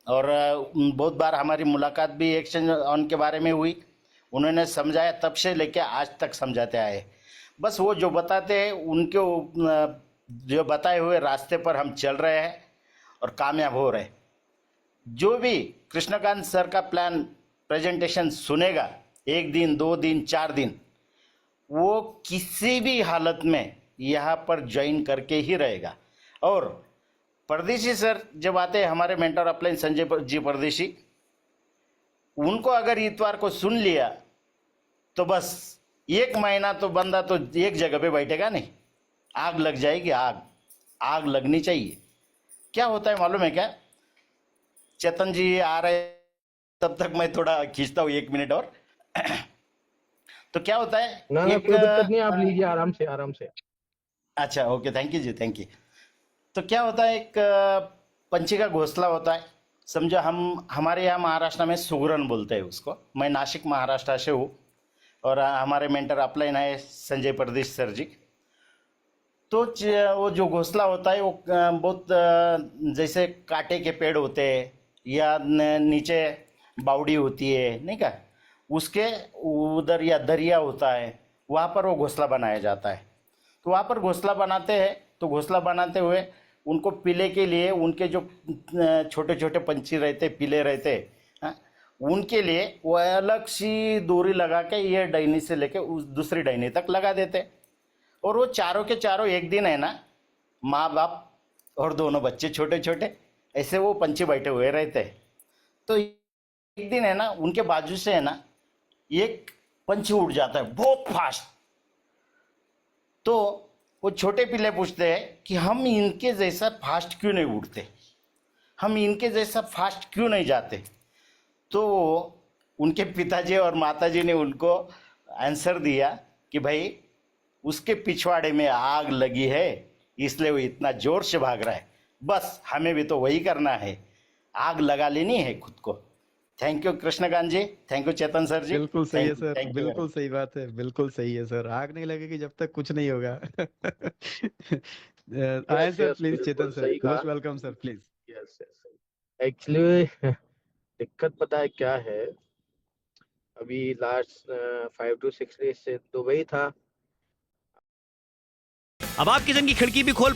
और बहुत बार हमारी मुलाकात भी एक्सचेंज वन के बारे में हुई। उन्होंने समझाया, तब से लेके आज तक समझाते आए। बस वो जो बताते हैं उनके जो बताए हुए रास्ते पर हम चल रहे हैं और कामयाब हो रहे हैं। जो भी कृष्णकांत सर का प्लान प्रेजेंटेशन सुनेगा, 1 दिन 2 दिन 4 दिन, वो किसी भी हालत में यहाँ पर ज्वाइन करके ही रहेगा। और परदेशी सर जब आते हैं, हमारे मेंटर अपलाइन संजय जी परदेशी, उनको अगर इतवार को सुन लिया तो बस 1 महीना तो बंदा तो एक जगह पे बैठेगा नहीं, आग लग जाएगी। आग लगनी चाहिए। क्या होता है मालूम है क्या? चेतन जी आ रहे, तब तक मैं थोड़ा खींचता हूँ 1 मिनट और। तो क्या होता है, ना कोई दिक्कत नहीं, आप लीजिए आराम से आराम से। अच्छा, ओके, थैंक यू जी, थैंक यू। तो क्या होता है, एक पंछी का घोंसला होता है। समझो हमारे यहाँ महाराष्ट्र में सुगरण बोलते हैं उसको। मैं नासिक महाराष्ट्र से हूँ और हमारे मेंटर अपलाइन है संजय परदेश सर जी। तो वो जो घोंसला होता है वो बहुत जैसे कांटे के पेड़ होते हैं या नीचे बावड़ी होती है, नहीं क्या, उसके उधर या दरिया होता है, वहाँ पर वो घोंसला बनाया जाता है। तो वहाँ पर घोंसला बनाते हैं। तो घोंसला बनाते हुए उनको पीले के लिए, उनके जो छोटे छोटे पंछी रहते, पीले रहते, उनके लिए वो अलग सी दूरी लगा के ये डैनी से लेके उस दूसरी डैनी तक लगा देते। और वो चारों के चारों एक दिन है ना, माँ बाप और दोनों बच्चे छोटे छोटे, ऐसे वो पंछी बैठे हुए रहते। तो एक दिन है ना, उनके बाजू से है ना एक पंछी उड़ जाता है बहुत फास्ट। तो वो छोटे पिल्ले पूछते हैं कि हम इनके जैसा फास्ट क्यों नहीं उड़ते, हम इनके जैसा फास्ट क्यों नहीं जाते। तो उनके पिताजी और माताजी ने उनको आंसर दिया कि भाई उसके पिछवाड़े में आग लगी है, इसलिए वो इतना जोर से भाग रहा है। बस हमें भी तो वही करना है, आग लगा लेनी है खुद को। Thank you Krishnakant ji, thank you Chetan sir ji. बिल्कुल सही है Thank you, sir, thank you बिल्कुल सही बात है, बिल्कुल सही है सर। आग नहीं लगेगी जब तक कुछ नहीं होगा। आए यस सर यस प्लीज, बिल्कुल चेतन सर सही कहा। Most welcome sir, please. Yes yes. Actually दिक्कत पता है क्या है, अभी लास्ट 5 to 6 डेज से दुबई था। अब आप किचन की खिड़की भी खोल